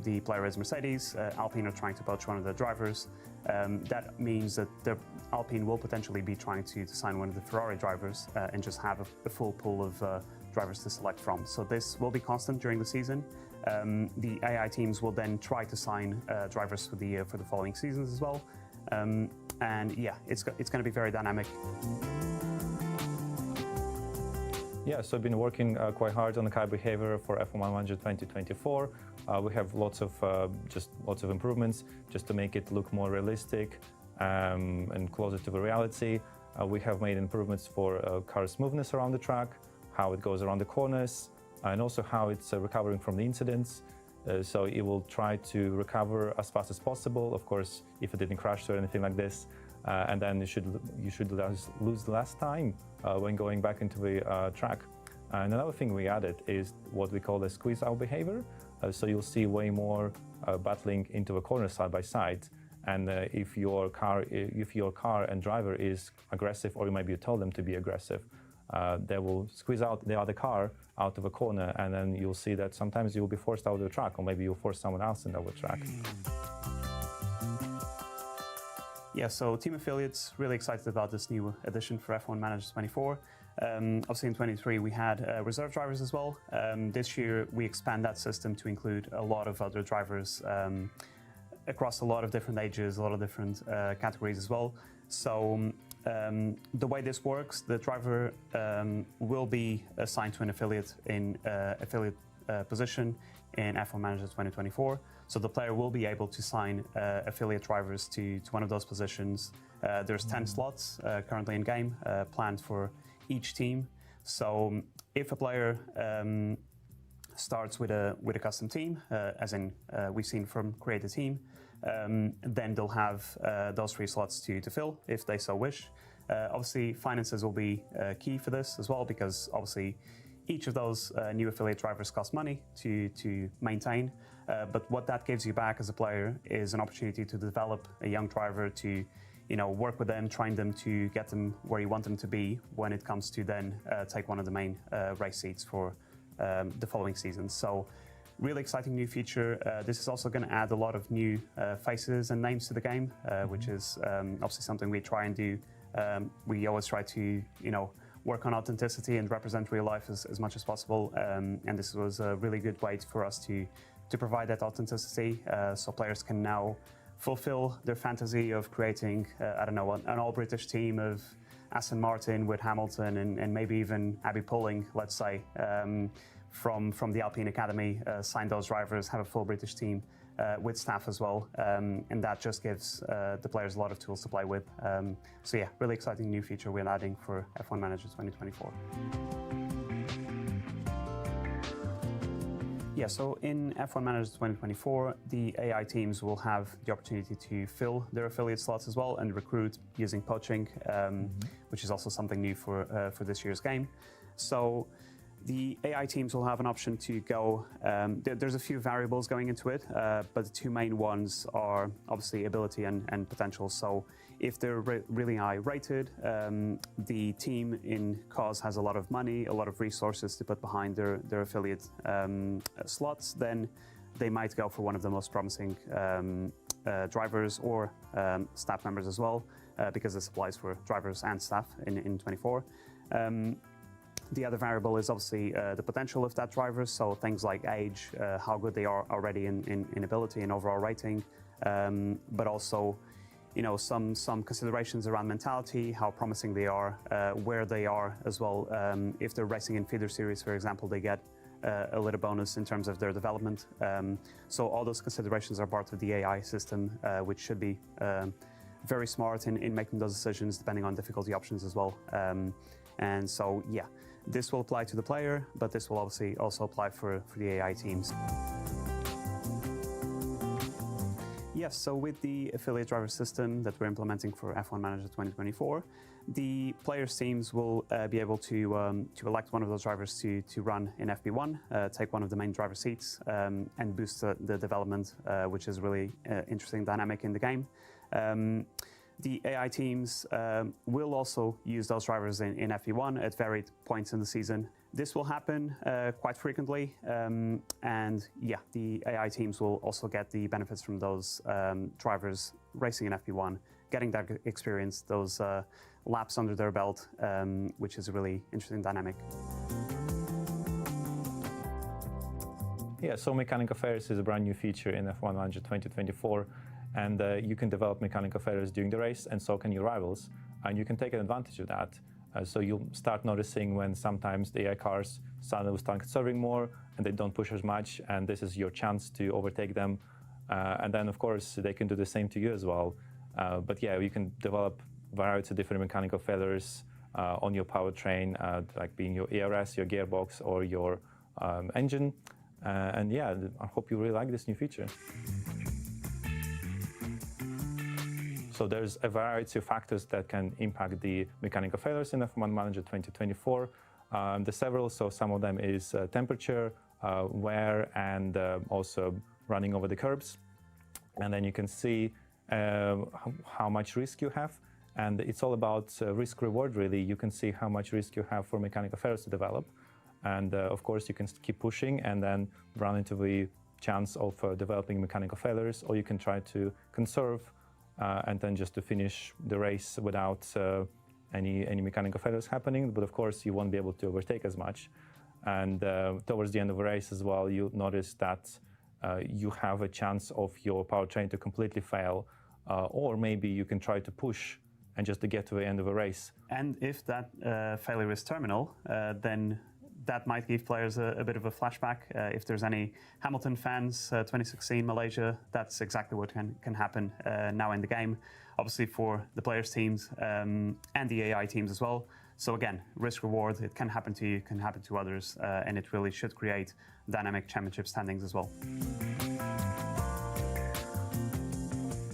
the player is Mercedes, Alpine are trying to poach one of the drivers, that means that Alpine will potentially be trying to sign one of the Ferrari drivers and just have a full pool of drivers to select from. So this will be constant during the season. The AI teams will then try to sign drivers for the following seasons as well. And yeah, it's going to be very dynamic. Yeah, so I've been working quite hard on the car behavior for F1 Manager 2024. We have lots of improvements just to make it look more realistic and closer to the reality. We have made improvements for car smoothness around the track, how it goes around the corners, and also how it's recovering from the incidents. So it will try to recover as fast as possible, of course, if it didn't crash or anything like this. And then you should lose less time when going back into the track. And another thing we added is what we call the squeeze-out behavior. So you'll see way more battling into the corner side by side. And if your car and driver is aggressive, or maybe you tell them to be aggressive, they will squeeze out the other car out of a corner, and then you'll see that sometimes you'll be forced out of the track, or maybe you'll force someone else into the track. Yeah, so Team Affiliates, really excited about this new edition for F1 Manager 24. Obviously in 23 we had reserve drivers as well. This year we expand that system to include a lot of other drivers across a lot of different ages, a lot of different categories as well. So the way this works, the driver will be assigned to an affiliate in affiliate position in F1 Manager 2024. So the player will be able to sign affiliate drivers to one of those positions. There's 10 slots currently in game planned for each team. So if a player starts with a custom team, as in we've seen from Create a Team, then they'll have those 3 slots to fill if they so wish. Obviously, finances will be key for this as well, because obviously each of those new affiliate drivers cost money to maintain. But what that gives you back as a player is an opportunity to develop a young driver, to work with them, train them to get them where you want them to be when it comes to then take one of the main race seats for the following season. So really exciting new feature. This is also going to add a lot of new faces and names to the game, which is obviously something we try and do. We always try to work on authenticity and represent real life as much as possible, and this was a really good way for us to provide that authenticity, so players can now fulfill their fantasy of creating, an all-British team of Aston Martin with Hamilton and maybe even Abby Pulling, let's say, from the Alpine Academy, sign those drivers, have a full British team with staff as well, and that just gives the players a lot of tools to play with. So yeah, really exciting new feature we're adding for F1 Manager 2024. Yeah, so in F1 Manager 2024, the AI teams will have the opportunity to fill their affiliate slots as well and recruit using poaching, which is also something new for this year's game. So The AI teams will have an option to go, there's a few variables going into it, but the two main ones are obviously ability and potential. So if they're really high rated, the team in cause has a lot of money, a lot of resources to put behind their affiliate slots, then they might go for one of the most promising drivers or staff members as well, because this applies for drivers and staff in 24. The other variable is obviously the potential of that driver, so things like age, how good they are already in ability and overall rating, but also, you know, some considerations around mentality, how promising they are, where they are as well. If they're racing in feeder series, for example, they get a little bonus in terms of their development. So all those considerations are part of the AI system, which should be very smart in making those decisions depending on difficulty options as well. And so, yeah, this will apply to the player, but this will obviously also apply for the AI teams. Yes, so with the affiliate driver system that we're implementing for F1 Manager 2024, the players' teams will be able to elect one of those drivers to run in FP1, take one of the main driver seats, and boost the development, which is really interesting dynamic in the game. The AI teams will also use those drivers in FP1 at varied points in the season. This will happen quite frequently, and yeah, the AI teams will also get the benefits from those drivers racing in FP1, getting that experience, those laps under their belt, which is a really interesting dynamic. Yeah, so Mechanical Failures is a brand new feature in F1 Manager 2024. And you can develop mechanical failures during the race, and so can your rivals. And you can take advantage of that. So you'll start noticing when sometimes the AI cars suddenly will start conserving more, and they don't push as much, and this is your chance to overtake them. And then, of course, they can do the same to you as well. But yeah, you can develop variety of different mechanical failures on your powertrain, like being your ERS, your gearbox, or your engine. And yeah, I hope you really like this new feature. So there's a variety of factors that can impact the mechanical failures in F1 Manager 2024. There's several, so some of them is temperature, wear, and also running over the curbs. And then you can see how much risk you have. And it's all about risk-reward, really. You can see how much risk you have for mechanical failures to develop. And of course, you can keep pushing and then run into the chance of developing mechanical failures, or you can try to conserve and then just to finish the race without any mechanical failures happening. But of course, you won't be able to overtake as much. And towards the end of the race as well, you'll notice that you have a chance of your powertrain to completely fail, or maybe you can try to push and just to get to the end of a race. And if that failure is terminal, then that might give players a bit of a flashback. If there's any Hamilton fans, 2016 Malaysia, that's exactly what can happen now in the game. Obviously for the players' teams and the AI teams as well. So again, risk-reward, it can happen to you, can happen to others, and it really should create dynamic championship standings as well.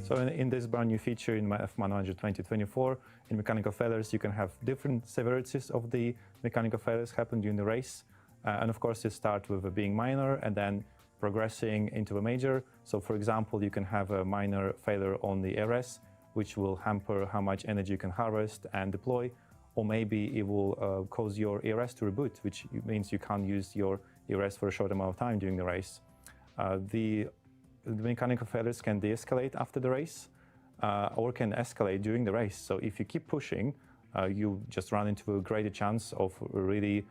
So in this brand new feature in F1 Manager 2024, in mechanical failures, you can have different severities of the mechanical failures happen during the race. And of course, you start with being minor and then progressing into a major. So for example, you can have a minor failure on the ERS, which will hamper how much energy you can harvest and deploy. Or maybe it will cause your ERS to reboot, which means you can't use your ERS for a short amount of time during the race. The mechanical failures can de-escalate after the race or can escalate during the race. So if you keep pushing, you just run into a greater chance of really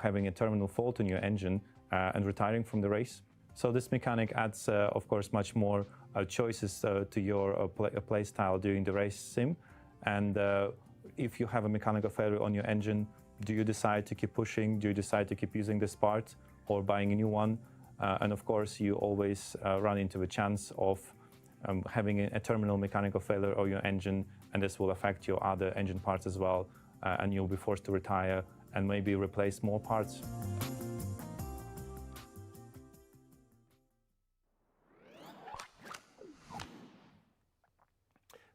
having a terminal fault in your engine and retiring from the race. So this mechanic adds, of course, much more choices to your play style during the race sim. And if you have a mechanical failure on your engine, do you decide to keep pushing? Do you decide to keep using this part or buying a new one? And of course, you always run into the chance of having a terminal mechanical failure on your engine, and this will affect your other engine parts as well, and you'll be forced to retire and maybe replace more parts.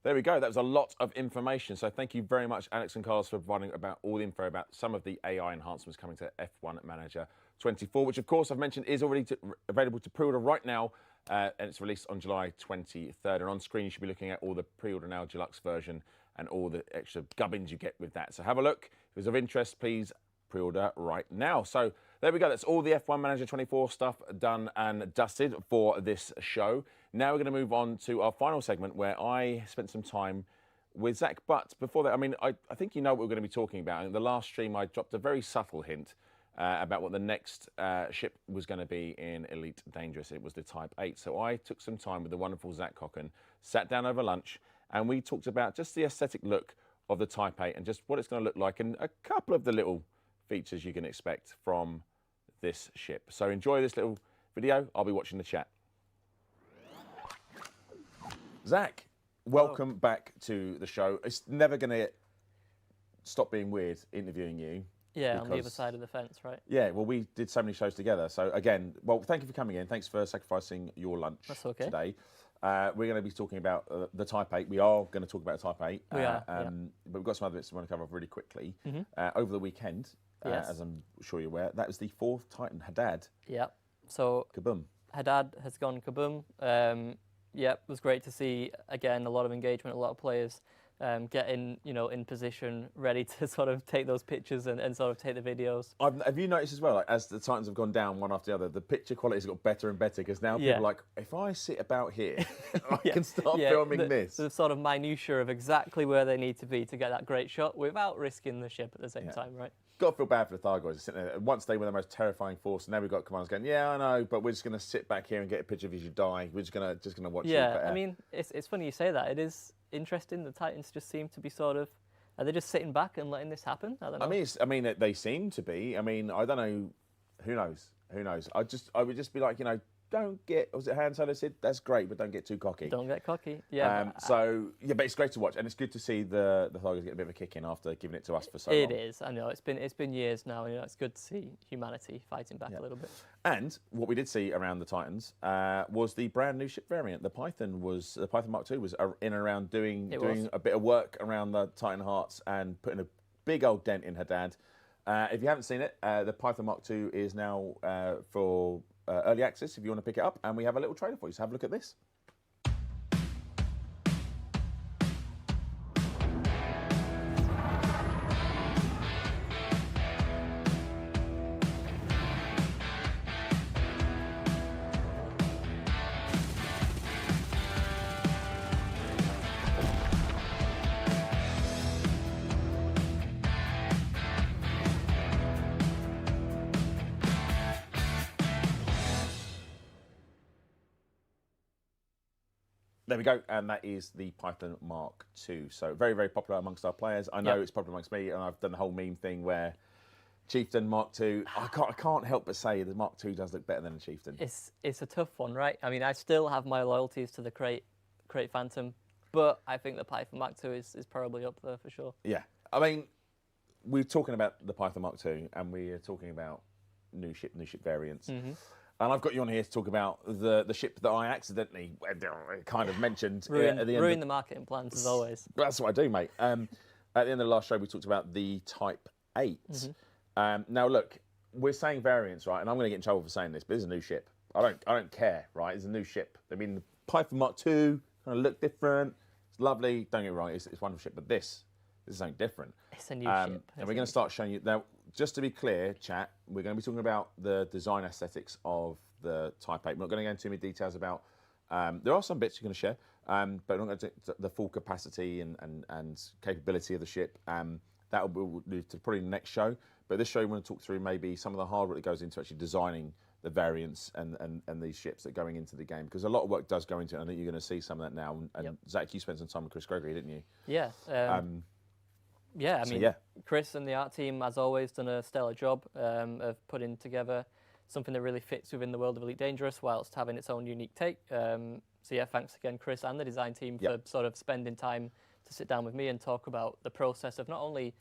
There we go. That was a lot of information. So thank you very much, Alex and Carlos, for providing about all the info about some of the AI enhancements coming to F1 Manager 24, which of course I've mentioned is already available to pre-order right now, and it's released on July 23rd. And on screen you should be looking at all the pre-order now deluxe version and all the extra gubbins you get with that. So have a look. If it's of interest, please pre-order right now. So there we go. That's all the F1 Manager 24 stuff done and dusted for this show. Now we're going to move on to our final segment where I spent some time with Zach. But before that, I mean, I think you know what we're going to be talking about. In the last stream, I dropped a very subtle hint about what the next ship was going to be in Elite Dangerous. It was the Type 8. So I took some time with the wonderful Zach Cocken, sat down over lunch, and we talked about just the aesthetic look of the Type 8 and just what it's going to look like and a couple of the little features you can expect from this ship. So enjoy this little video. I'll be watching the chat. Zach, welcome back to the show. It's never going to stop being weird interviewing you. Yeah, on the other side of the fence, right? Yeah, well, we did so many shows together. So again, well, thank you for coming in. Thanks for sacrificing your lunch today. We're going to be talking about the Type 8. We are going to talk about Type 8. We are, but we've got some other bits we want to cover off really quickly. Over the weekend, as I'm sure you're aware, that was the 4th Titan, Haddad. Yeah, so kaboom. Haddad has gone kaboom. Yeah, it was great to see, again, a lot of engagement, a lot of players getting, in position, ready to sort of take those pictures and sort of take the videos. Have you noticed as well, like, as the Titans have gone down one after the other, the picture quality's got better and better because now people are like, if I sit about here, I can start filming this. The sort of minutiae of exactly where they need to be to get that great shot without risking the ship at the same time, right? Got to feel bad for the Thar guys sitting there. Once they were the most terrifying force, and now we've got commanders going, yeah, I know, but we're just going to sit back here and get a picture of you as you die. We're just going to watch you. Yeah, I mean, it's funny you say that. It is interesting. The Titans just seem to be sort of, are they just sitting back and letting this happen? I don't know. I mean, they seem to be. I mean, I don't know. Who knows? Who knows? I would just be like, don't get, was it Han Solo said, that's great, but don't get too cocky. Don't get cocky, yeah. But it's great to watch, and it's good to see the Thar get a bit of a kick in after giving it to us for so long. It is, I know, it's been years now, and it's good to see humanity fighting back a little bit. And what we did see around the Titans was the brand new ship variant. The Python Mark II was in and around doing a bit of work around the Titan Hearts and putting a big old dent in Haddad. If you haven't seen it, the Python Mark II is now for early access if you want to pick it up, and we have a little trailer for you, so have a look at this. There we go, and that is the Python Mark II. So very, very popular amongst our players. I know it's popular amongst me, and I've done the whole meme thing where Chieftain Mark II. I can't help but say the Mark II does look better than a Chieftain. It's a tough one, right? I mean, I still have my loyalties to the Crate Phantom, but I think the Python Mark II is probably up there for sure. Yeah, I mean, we're talking about the Python Mark II, and we're talking about new ship variants. And I've got you on here to talk about the ship that I accidentally kind of mentioned at the end. Ruin the marketing plans, as always. That's what I do, mate. At the end of the last show, we talked about the Type 8. Now, look, we're saying variants, right? And I'm going to get in trouble for saying this, but it's a new ship. I don't care, right? It's a new ship. I mean, the Python Mark II kind of look different. It's lovely. Don't get me wrong, it's a wonderful ship. But this is something different. It's a new ship. And we're going to start showing you now. Just to be clear, chat, we're going to be talking about the design aesthetics of the Type 8. We're not going to go into too many details about. There are some bits you're going to share, but we're not going to do the full capacity and capability of the ship. That will be to probably the next show. But this show, we want to talk through maybe some of the hard work that goes into actually designing the variants and these ships that are going into the game, because a lot of work does go into it. I think you're going to see some of that now. And Zach, you spent some time with Chris Gregory, didn't you? Yeah. I mean, Chris and the art team, as always, done a stellar job of putting together something that really fits within the world of Elite Dangerous whilst having its own unique take. Thanks again, Chris and the design team for sort of spending time to sit down with me and talk about the process of not only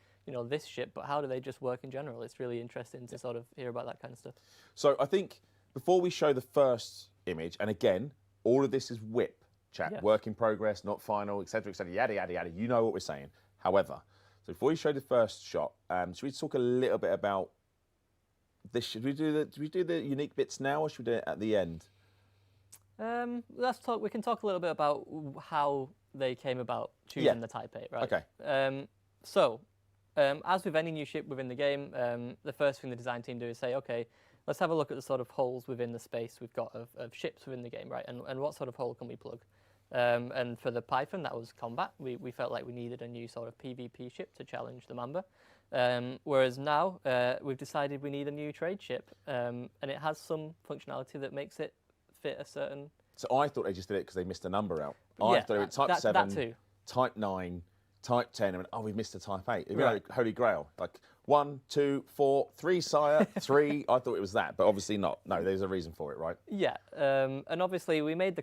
this ship, but how do they just work in general. It's really interesting to sort of hear about that kind of stuff. So I think before we show the first image, and again, all of this is whip. chat. Yes. Work in progress, not final, etc., etc. Yada yada yada. You know what we're saying. However, so before you show the first shot, should we talk a little bit about this? Should we do the unique bits now, or should we do it at the end? Let's talk. We can talk a little bit about how they came about choosing the Type 8, right? Okay. As with any new ship within the game, the first thing the design team do is say, okay, let's have a look at the sort of holes within the space we've got of ships within the game, right? And what sort of hole can we plug? And for the Python, that was combat. We felt like we needed a new sort of PvP ship to challenge the Mamba. Whereas now, we've decided we need a new trade ship. And it has some functionality that makes it fit a certain... So I thought they just did it because they missed a number out. I thought it was Type 7, that too. Type 9, Type 10, and we've missed a Type 8. Right. Holy Grail. Like 1, 2, 4, 3, sire, 3. I thought it was that, but obviously not. No, there's a reason for it, right? Yeah, and obviously we made the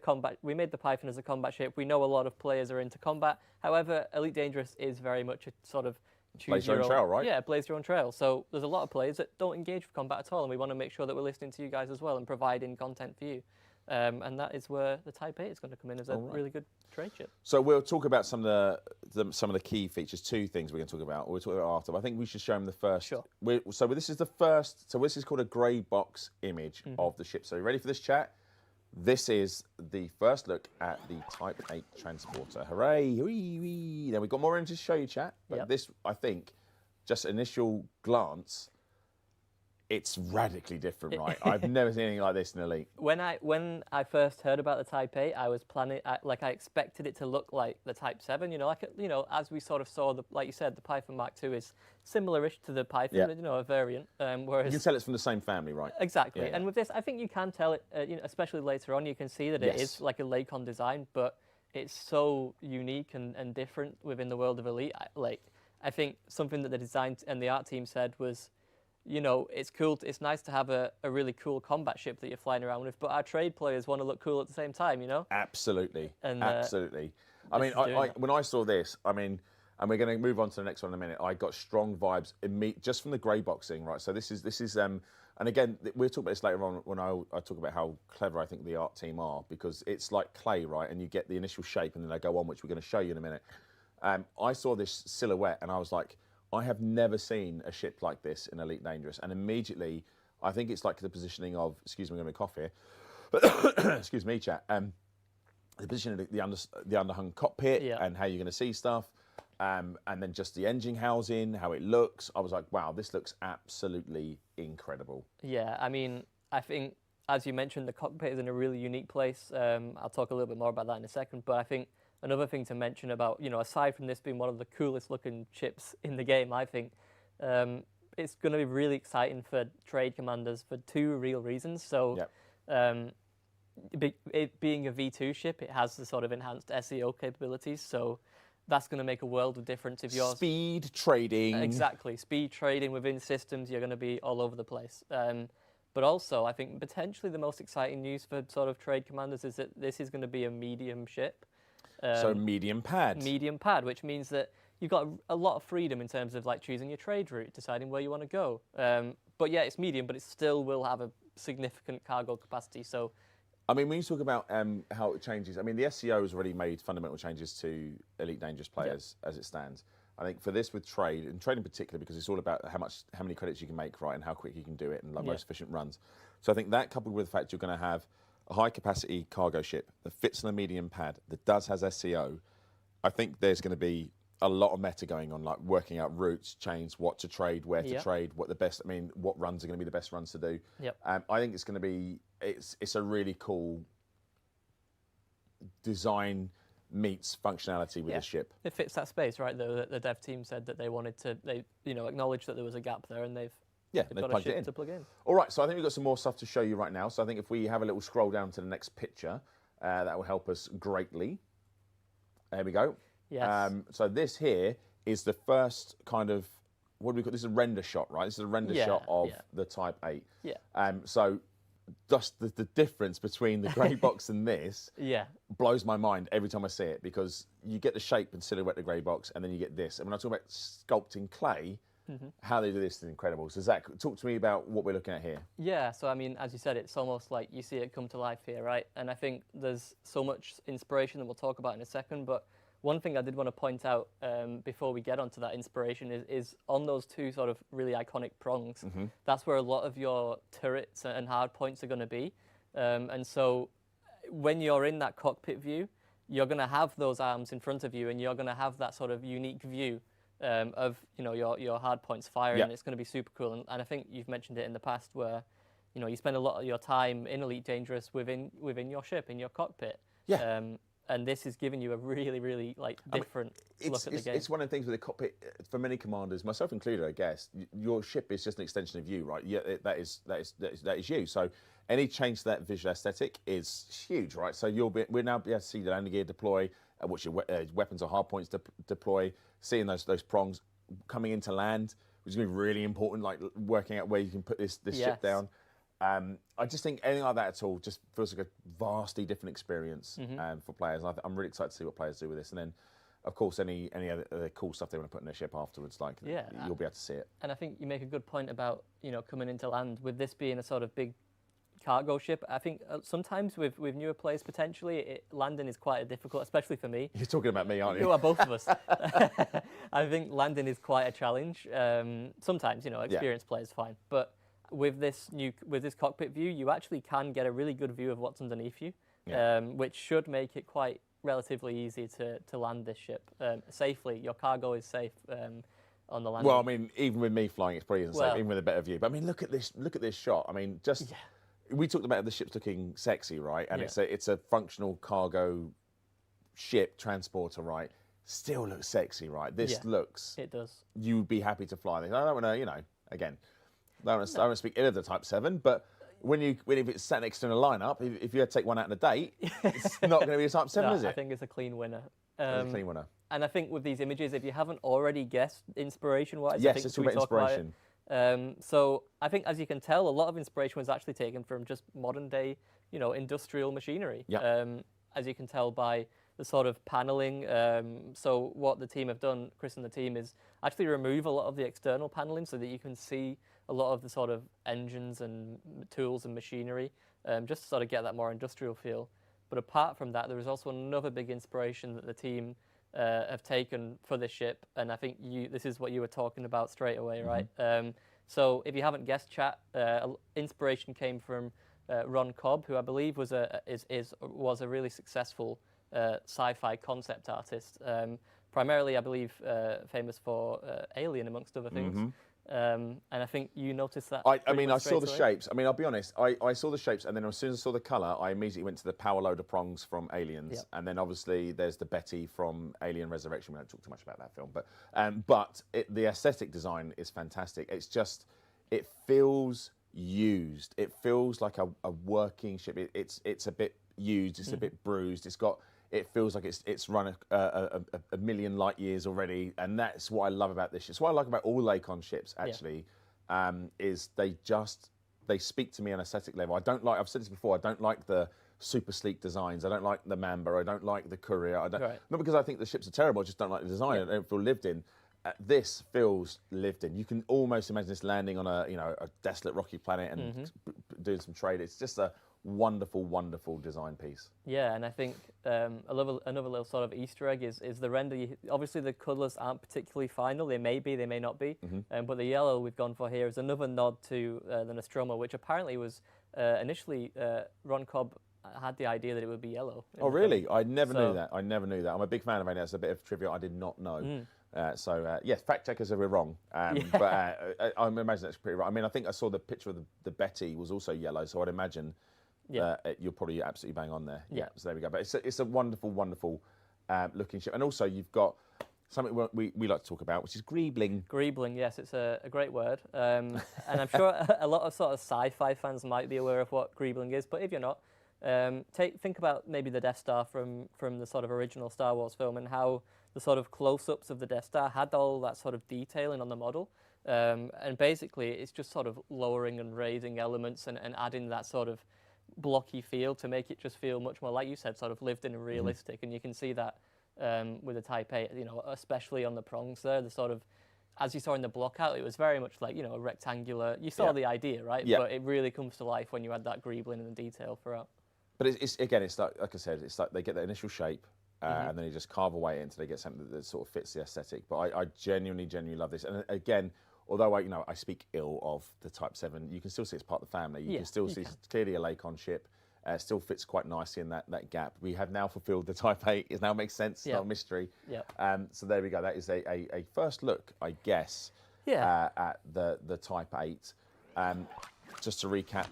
Python as a combat ship. We know a lot of players are into combat. However, Elite Dangerous is very much a sort of Blaze your own trail, right? Yeah, blaze your own trail. So there's a lot of players that don't engage with combat at all, and we want to make sure that we're listening to you guys as well and providing content for you. And that is where the Type 8 is going to come in as a really good trade ship. So we'll talk about some of the key features. 2 things we're going to talk about. We'll talk about after. But I think we should show them the first. Sure. So this is the first. So this is called a grey box image of the ship. So you ready for this, chat? This is the first look at the Type 8 transporter. Hooray! Wee, wee. Now we've got more images to show you, chat. But this, I think, just initial glance, it's radically different, right? I've never seen anything like this in Elite. When I first heard about the Type 8, I was planning, I expected it to look like the Type 7. As we sort of saw, like you said, the Python Mark II is similar-ish to the Python, a variant. Whereas You can tell it's from the same family, right? Exactly. Yeah. And with this, I think you can tell it, especially later on, you can see that it is like a Lakon design, but it's so unique and different within the world of Elite. I think something that the design and the art team said was, it's cool. It's nice to have a really cool combat ship that you're flying around with, but our trade players want to look cool at the same time, Absolutely. And, absolutely. I mean, when I saw this, and we're going to move on to the next one in a minute, I got strong vibes just from the grey boxing, right? So this is, and again, we'll talk about this later on when I talk about how clever I think the art team are, because it's like clay, right? And you get the initial shape and then they go on, which we're going to show you in a minute. I saw this silhouette and I was like, I have never seen a ship like this in Elite Dangerous, and immediately I think it's like the positioning of, excuse me, I'm going to cough here, excuse me, chat, the positioning of the underhung cockpit and how you're going to see stuff, and then just the engine housing, how it looks. I was like, wow, this looks absolutely incredible. Yeah, I mean, I think, as you mentioned, the cockpit is in a really unique place. I'll talk a little bit more about that in a second, but I think another thing to mention about, aside from this being one of the coolest looking ships in the game, I think it's going to be really exciting for trade commanders for 2 real reasons. So it being a V2 ship, it has the sort of enhanced SEO capabilities. So that's going to make a world of difference if you're... Speed trading. Exactly. Speed trading within systems, you're going to be all over the place. But also, I think potentially the most exciting news for sort of trade commanders is that this is going to be a medium ship. So medium pad. Medium pad, which means that you've got a lot of freedom in terms of like choosing your trade route, deciding where you want to go. But yeah, it's medium, but it still will have a significant cargo capacity. So, I mean, when you talk about how it changes, I mean, the SEO has already made fundamental changes to Elite Dangerous players as it stands. I think for this with trade, and trade in particular, because it's all about how many credits you can make, right, and how quick you can do it, and like most efficient runs. So I think that coupled with the fact you're going to have a high-capacity cargo ship that fits on a medium pad, that has SEO, I think there's going to be a lot of meta going on, like working out routes, chains, what to trade, where to trade, what runs are going to be the best runs to do. I think it's going to be, it's a really cool design meets functionality with the ship. It fits that space, right? The dev team said that they wanted to, acknowledge that there was a gap there, and they've got plugged a ship it in. to plug in. All right, so I think we've got some more stuff to show you right now. So I think if we have a little scroll down to the next picture, that will help us greatly. There we go. Yes. So this here is the first kind of, what do we call this? Is a render shot, right? This is a render shot of the Type 8. Yeah. So just the difference between the grey box and this blows my mind every time I see it, because you get the shape and silhouette of the grey box, and then you get this. And when I talk about sculpting clay, how they do this is incredible. So Zach, talk to me about what we're looking at here. Yeah, so I mean, as you said, it's almost like you see it come to life here, right? And I think there's so much inspiration that we'll talk about in a second, but one thing I did want to point out before we get onto that inspiration is on those two sort of really iconic prongs, that's where a lot of your turrets and hard points are going to be. And so when you're in that cockpit view, you're going to have those arms in front of you, and you're going to have that sort of unique view of your hard points firing, and it's going to be super cool. And I think you've mentioned it in the past where you spend a lot of your time in Elite Dangerous within your ship, in your cockpit. Yeah. And this is giving you a really, really different look at the game. It's one of the things with the cockpit for many commanders, myself included, I guess. Your ship is just an extension of you, right? Yeah, that is you. So any change to that visual aesthetic is huge, right? So we're now be able to see the landing gear deploy, which your weapons or hard points deploy, seeing those prongs coming into land, which is going to be really important, like working out where you can put this ship down. I just think anything like that at all just feels like a vastly different experience for players. And I'm really excited to see what players do with this. And then, of course, any other cool stuff they want to put in their ship afterwards, you'll be able to see it. And I think you make a good point about coming into land with this being a sort of big cargo ship. I think sometimes with newer players potentially landing is quite difficult, especially for me. You're talking about me, aren't you? Well, both of us. I think landing is quite a challenge. Sometimes experienced players fine, but with this cockpit view, you actually can get a really good view of what's underneath you, which should make it quite relatively easy to land this ship safely. Your cargo is safe on the landing. Well, I mean, even with me flying, it's probably isn't safe, even with a better view. But I mean, look at this shot. I mean, we talked about the ship's looking sexy, right? And it's a functional cargo ship transporter, right? Still looks sexy, right? This looks. It does. You'd be happy to fly this. I don't want to, again. I don't want to speak ill of the Type 7, but if it's sat next to in a lineup, if you had to take one out on a date, it's not going to be a Type 7, is it? I think it's a clean winner. It's a clean winner. And I think with these images, if you haven't already guessed inspiration-wise, yes, let's talk about inspiration. So I think, as you can tell, a lot of inspiration was actually taken from just modern-day, industrial machinery. Yeah. As you can tell by the sort of paneling. So what the team have done, Chris and the team, is actually remove a lot of the external paneling so that you can see a lot of the sort of engines and tools and machinery, just to sort of get that more industrial feel. But apart from that, there is also another big inspiration that the team have taken for this ship, and I think this is what you were talking about straight away, right? So if you haven't guessed, chat, inspiration came from Ron Cobb, who I believe was a really successful sci-fi concept artist, primarily, I believe, famous for Alien, amongst other things. And I think you noticed that. I mean, I saw the shapes. I mean, I'll be honest. I saw the shapes, and then as soon as I saw the colour, I immediately went to the power loader prongs from Aliens, and then obviously there's the Betty from Alien Resurrection. We don't talk too much about that film, but the aesthetic design is fantastic. It's just, it feels used. It feels like a working ship. It's a bit used. It's a bit bruised. It feels like it's run a million light years already, and that's what I love about this ship. It's what I like about all Lakon ships, actually, is they speak to me on an aesthetic level. I've said this before, I don't like the super sleek designs. I don't like the Mamba. I don't like the Courier. Not because I think the ships are terrible, I just don't like the design. I don't feel lived in. This feels lived in. You can almost imagine this landing on a desolate rocky planet and doing some trade. It's just a wonderful, wonderful design piece. Yeah, and I think another little sort of Easter egg is the render. Obviously, the colours aren't particularly final. They may be, they may not be. But the yellow we've gone for here is another nod to the Nostromo, which apparently was initially Ron Cobb had the idea that it would be yellow. Oh, really? I never knew that. I'm a big fan of it. That's a bit of trivia I did not know. Yes, fact checkers if we're wrong, but I imagine that's pretty right. I mean, I think I saw the picture of the Betty was also yellow, so I'd imagine you're probably absolutely bang on there. Yeah, so there we go. But it's a wonderful, wonderful looking ship, and also you've got something we like to talk about, which is greebling. Greebling, yes, it's a great word, and I'm sure a lot of sort of sci-fi fans might be aware of what greebling is, but if you're not, think about maybe the Death Star from the sort of original Star Wars film, and how the sort of close-ups of the Death Star had all that sort of detailing on the model. And basically, it's just sort of lowering and raising elements and adding that sort of blocky feel to make it just feel much more, like you said, sort of lived in and realistic. And you can see that with the Type 8, especially on the prongs there, the sort of as you saw in the block out, it was very much like, a rectangular. You saw the idea, right? Yeah. But it really comes to life when you add that greebling and the detail throughout. But it's again, it's like I said, it's like they get that initial shape, and then you just carve away until they get something that sort of fits the aesthetic. But I genuinely love this. And again, although I speak ill of the Type 7, you can still see it's part of the family. You can still see it's clearly a Lakon ship. Still fits quite nicely in that gap. We have now fulfilled the Type 8. It now makes sense. It's not a mystery. So there we go. That is a first look, I guess, at the Type 8. Just to recap,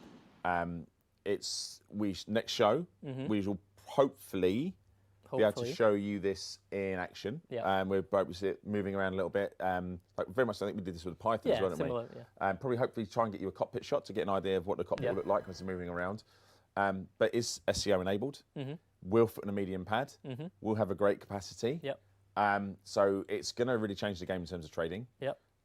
next show, we will hopefully be able to show you this in action. We're both moving around a little bit. Like very much, I think we did this with the Pythons, weren't similar, we? Probably hopefully try and get you a cockpit shot to get an idea of what the cockpit will look like as it's moving around. But is SEO enabled? Will fit on a medium pad. Will have a great capacity. So it's going to really change the game in terms of trading.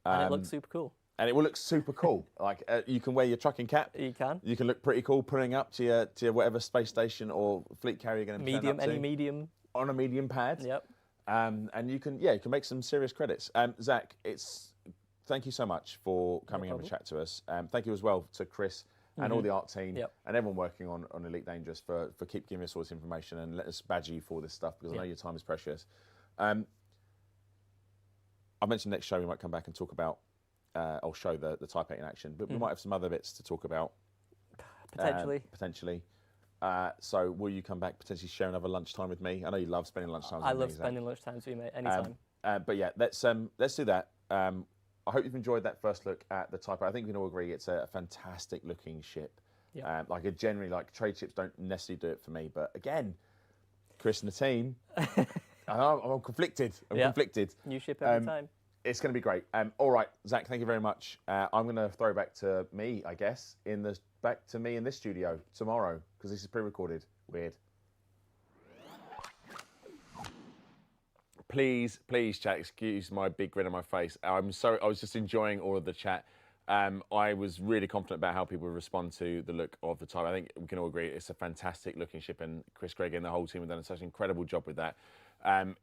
And it looks super cool. And it will look super cool. Like you can wear your trucking cap. You can. You can look pretty cool putting up to your whatever space station or fleet carrier you're going to medium, any medium on a medium pad. And you can make some serious credits. Zach, thank you so much for coming on and chat to us. Thank you as well to Chris and all the art team and everyone working on Elite Dangerous for keep giving us all this information and let us badger you for all this stuff because I know your time is precious. I mentioned next show we might come back and talk about I'll show the Type 8 in action, but we might have some other bits to talk about. Potentially. So will you come back, potentially share another lunchtime with me? I know you love spending lunchtime with me. I love spending lunchtime with you, mate, anytime. But yeah, let's do that. I hope you've enjoyed that first look at the Type 8. I think we can all agree it's a fantastic looking ship. Generally, trade ships don't necessarily do it for me, but again, Chris and the team, I'm conflicted. Conflicted. New ship every time. It's going to be great. All right, Zach, thank you very much. I'm going to throw back to me, I guess, back to me in this studio tomorrow, because this is pre-recorded. Weird. Please, chat, excuse my big grin on my face. I'm sorry, I was just enjoying all of the chat. I was really confident about how people would respond to the look of the Type. I think we can all agree it's a fantastic looking ship, and Chris Gregg and the whole team have done such an incredible job with that.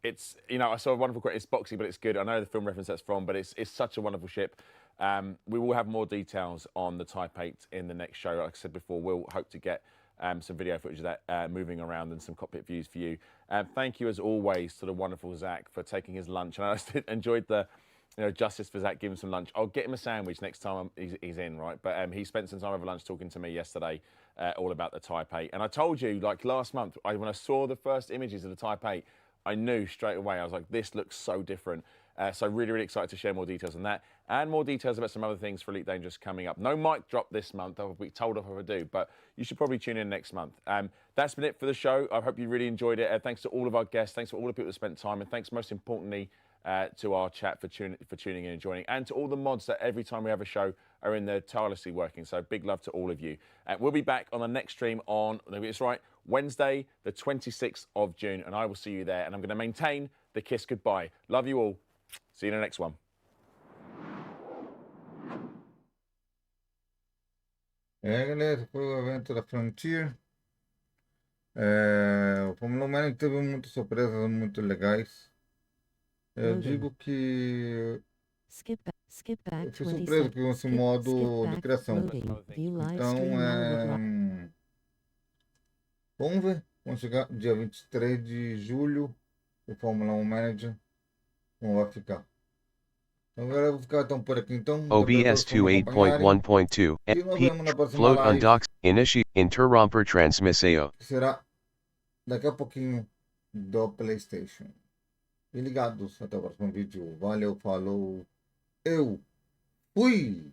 It's, I saw a wonderful quote. It's boxy, but it's good. I know the film reference that's from, but it's such a wonderful ship. We will have more details on the Type 8 in the next show. Like I said before, we'll hope to get some video footage of that moving around and some cockpit views for you. Thank you, as always, to the wonderful Zach for taking his lunch. And I enjoyed the justice for Zach giving some lunch. I'll get him a sandwich next time he's in, right? But he spent some time over lunch talking to me yesterday all about the Type 8. And I told you, last month, when I saw the first images of the Type 8, I knew straight away, I was like, this looks so different. So really excited to share more details on that and more details about some other things for Elite Dangerous coming up. No mic drop this month. I'll be told if I do, but you should probably tune in next month. That's been it for the show. I hope you really enjoyed it. Thanks to all of our guests. Thanks to all the people that spent time. And thanks most importantly to our chat for tuning in and joining. And to all the mods that every time we have a show are in there tirelessly working. So big love to all of you. We'll be back on the next stream on, it's right, Wednesday, the 26th of June. And I will see you there. And I'm going to maintain the kiss goodbye. Love you all. See you in the next one. Galera, foi o evento da Fromtier. O Fórmula 1 teve muitas surpresas muito legais. Eu digo que eu fui surpreso com esse modo de criação. Então, vamos ver. Vamos chegar dia 23 de julho. O Fórmula 1 Manager. Como vai ficar. Então, galera, eu vou ficar então por aqui. Então, OBS 28.1.2 Float on docks. Interromper transmissão. Será daqui a pouquinho do PlayStation. E ligados até o próximo vídeo. Valeu, falou. Eu fui!